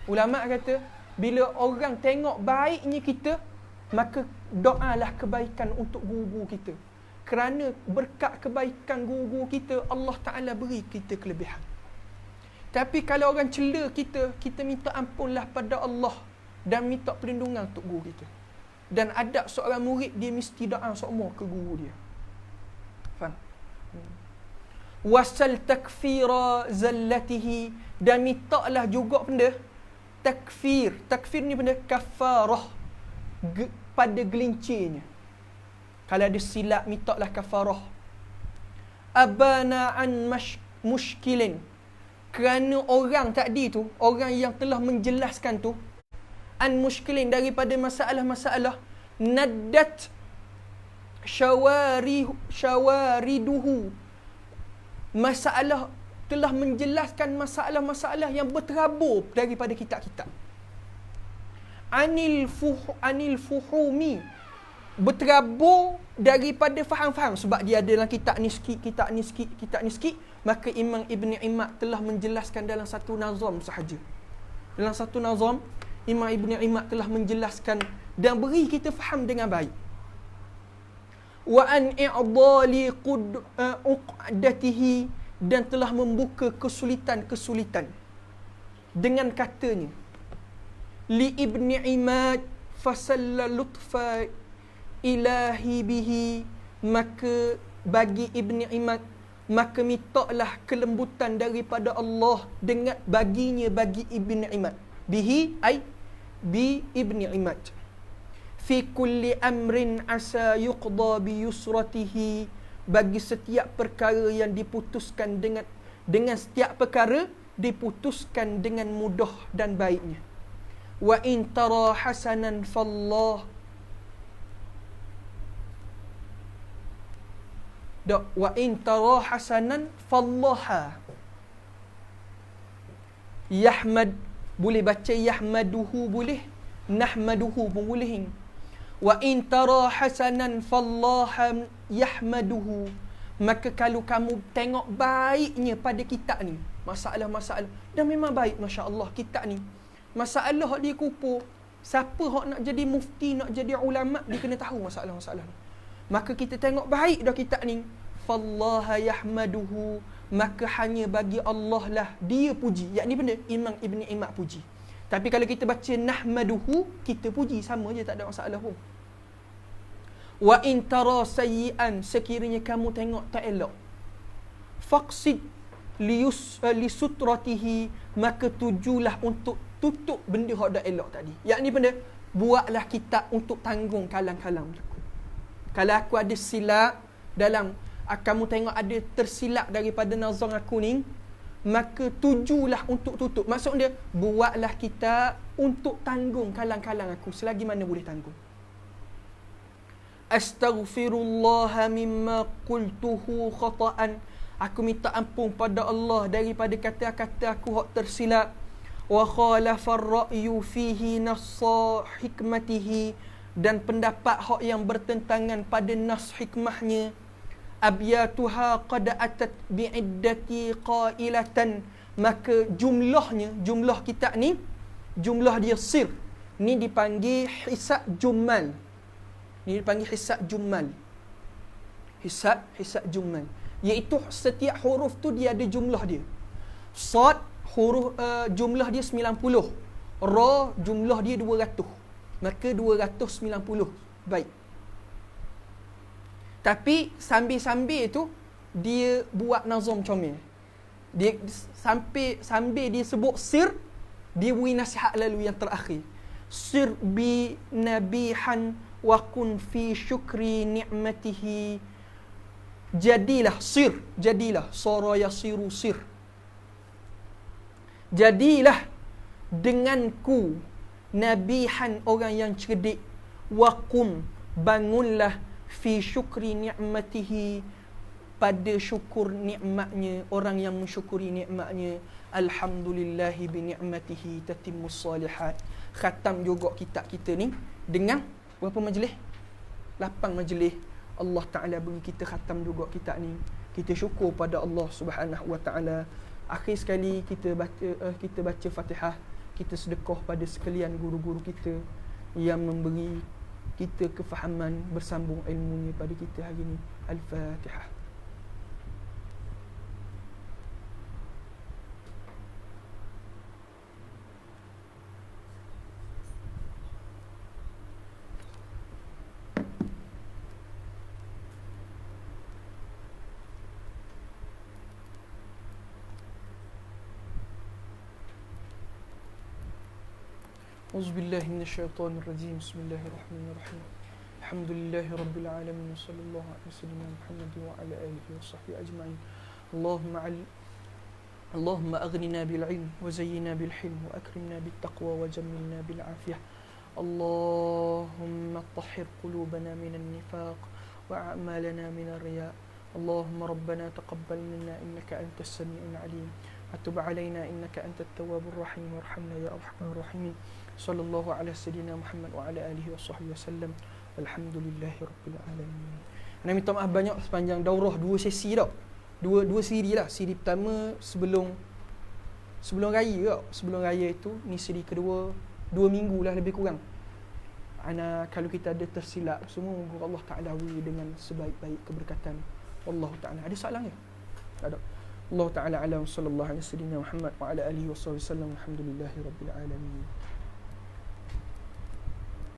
Ulama kata, bila orang tengok baiknya kita, maka doalah kebaikan untuk guru-guru kita. Kerana berkat kebaikan guru-guru kita, Allah Ta'ala beri kita kelebihan. Tapi kalau orang cela kita, kita minta ampunlah pada Allah dan minta perlindungan untuk guru kita. Dan adab seorang murid, dia mesti doa seumur ke guru dia. Faham? Wasal takfira zallatihi, dan mintalah juga benda takfir. Takfir ni benda kafarah pada gelincirnya. Kalau ada silap, mintalah kafarah. Abana an mushkilin, kerana orang tadi tu, orang yang telah menjelaskan tu, an mushkilin, daripada masalah-masalah, naddat syawariduhu, masalah telah menjelaskan masalah-masalah yang berterabur daripada kitab-kitab. Anil fuhumi, berterabur daripada faham-faham, sebab dia ada dalam kitab ni sikit, maka Imam Ibn Imad telah menjelaskan dalam satu nazam sahaja. Dalam satu nazam, Imam Ibn Imad telah menjelaskan dan beri kita faham dengan baik. Wa an i'dali uqdatihi, dan telah membuka kesulitan-kesulitan dengan katanya. Li Ibn Imad fasalla lutfa ilahi bihi, maka bagi Ibn Imad, maka mintalah kelembutan daripada Allah dengan baginya, bagi Ibn Imad. Bihi ay bi Ibn Imad. Fi kulli amrin asa yuqda bi yusratihi, bagi setiap perkara yang diputuskan dengan setiap perkara diputuskan dengan mudah dan baiknya. Wa in tara hasanan fallah, wa in tara hasanan fallaha, yahmad, boleh baca yahmaduhu, boleh nahmaduhu pun boleh. Wa in tara hasanan fallaha yahmaduhu, maka kalau kamu tengok baiknya pada kitab ni, masalah-masalah, dan memang baik, masya-Allah kitab ni. Masalah hak dia kupu, siapa hak nak jadi mufti, nak jadi ulama, dia kena tahu masalah-masalah ni. Maka kita tengok baik dah kitab ni, fallaha yahmaduhu, maka hanya bagi Allah lah dia puji. Yakni benda Imam Ibn Imad puji. Tapi kalau kita baca nahmaduhu, kita puji sama je, tak ada masalah pun. Wa in tara sayyi'an, sekiranya kamu tengok tak elok, faqsid lisutratihi, maka tujulah untuk tutup benda hak dak elok tadi. Yakni benda, buatlah kitab untuk tanggung kalang-kalang berlaku. Kalau aku ada silap dalam, kamu tengok ada tersilap daripada nazam aku ni, maka tujulah untuk tutup. Maksud dia, buatlah kita untuk tanggung kalang-kalang aku selagi mana boleh tanggung. Astaghfirullah mimma qultuhu khata'an, aku minta ampun pada Allah daripada kata-kata aku hak tersilap. Wa khalafa ar-ra'yu fihi nassa hikmatihi, dan pendapat hak yang bertentangan pada nas hikmahnya. Abyatuha qad atat bi'iddati qailatan, maka jumlah kitab ni, jumlah dia sir ni dipanggil hisab jummal. Ni dipanggil hisab jummal. Hisab jummal, iaitu setiap huruf tu dia ada jumlah dia. Sad huruf jumlah dia 90, ra jumlah dia 200, maka 290. Baik. Tapi sambil-sambil tu dia buat nazam comel. Dia sambil dia sebut sir, Dia beri nasihat lalu yang terakhir. Sir bi nabihan wa kun fi syukri ni'matihi. Jadilah sir, jadilah sara yasiru sir. Jadilah denganku nabihan, orang yang cerdik, wa qum, bangunlah, fi syukri ni'matihi, pada syukur nikmatnya, orang yang mensyukuri nikmatnya. Alhamdulillahi bi ni'matihi tatimmus salihat. Khatam juga kitab kita ni dengan berapa majlis? 8 majlis. Allah Ta'ala beri kita khatam juga kitab ni. Kita syukur pada Allah Subhanahu Wa Ta'ala. Akhir sekali kita baca Fatihah. Kita sedekah pada sekalian guru-guru kita yang memberi kita kefahaman, bersambung ilmunya pada kita hari ini. Al-Fatihah. أعوذ بالله من الشيطان الرجيم بسم الله الرحمن الرحيم الحمد لله رب العالمين وصلى الله على سيدنا محمد وعلى آله وصحبه أجمعين اللهم أغننا بالعلم وزينا بالحلم وأكرمنا بالتقوى وجملنا بالعافية اللهم طهر قلوبنا من النفاق وأعمالنا من الرياء اللهم ربنا تقبل منا إنك أنت السميع العليم وتب علينا إنك أنت التواب الرحيم وارحمنا يا أرحم الراحمين صلى الله على سيدنا محمد وعلى آله وصحبه وسلم والحمد لله رب العالمين. Ana minta maaf banyak sepanjang daurah 2 sesi dah. Dua siri lah. Siri pertama sebelum raya tau. Sebelum raya itu ni siri kedua 2 minggu lah lebih kurang. Ana kalau kita ada tersilap semua moga Allah Taala beri dengan sebaik-baik keberkatan. Wallahu taala. Ada soalan ke? Tak ada. Allah Taala alam sallallahu alaihi wasallam Muhammad wa ala alihi wasallam alhamdulillahirabbil alamin.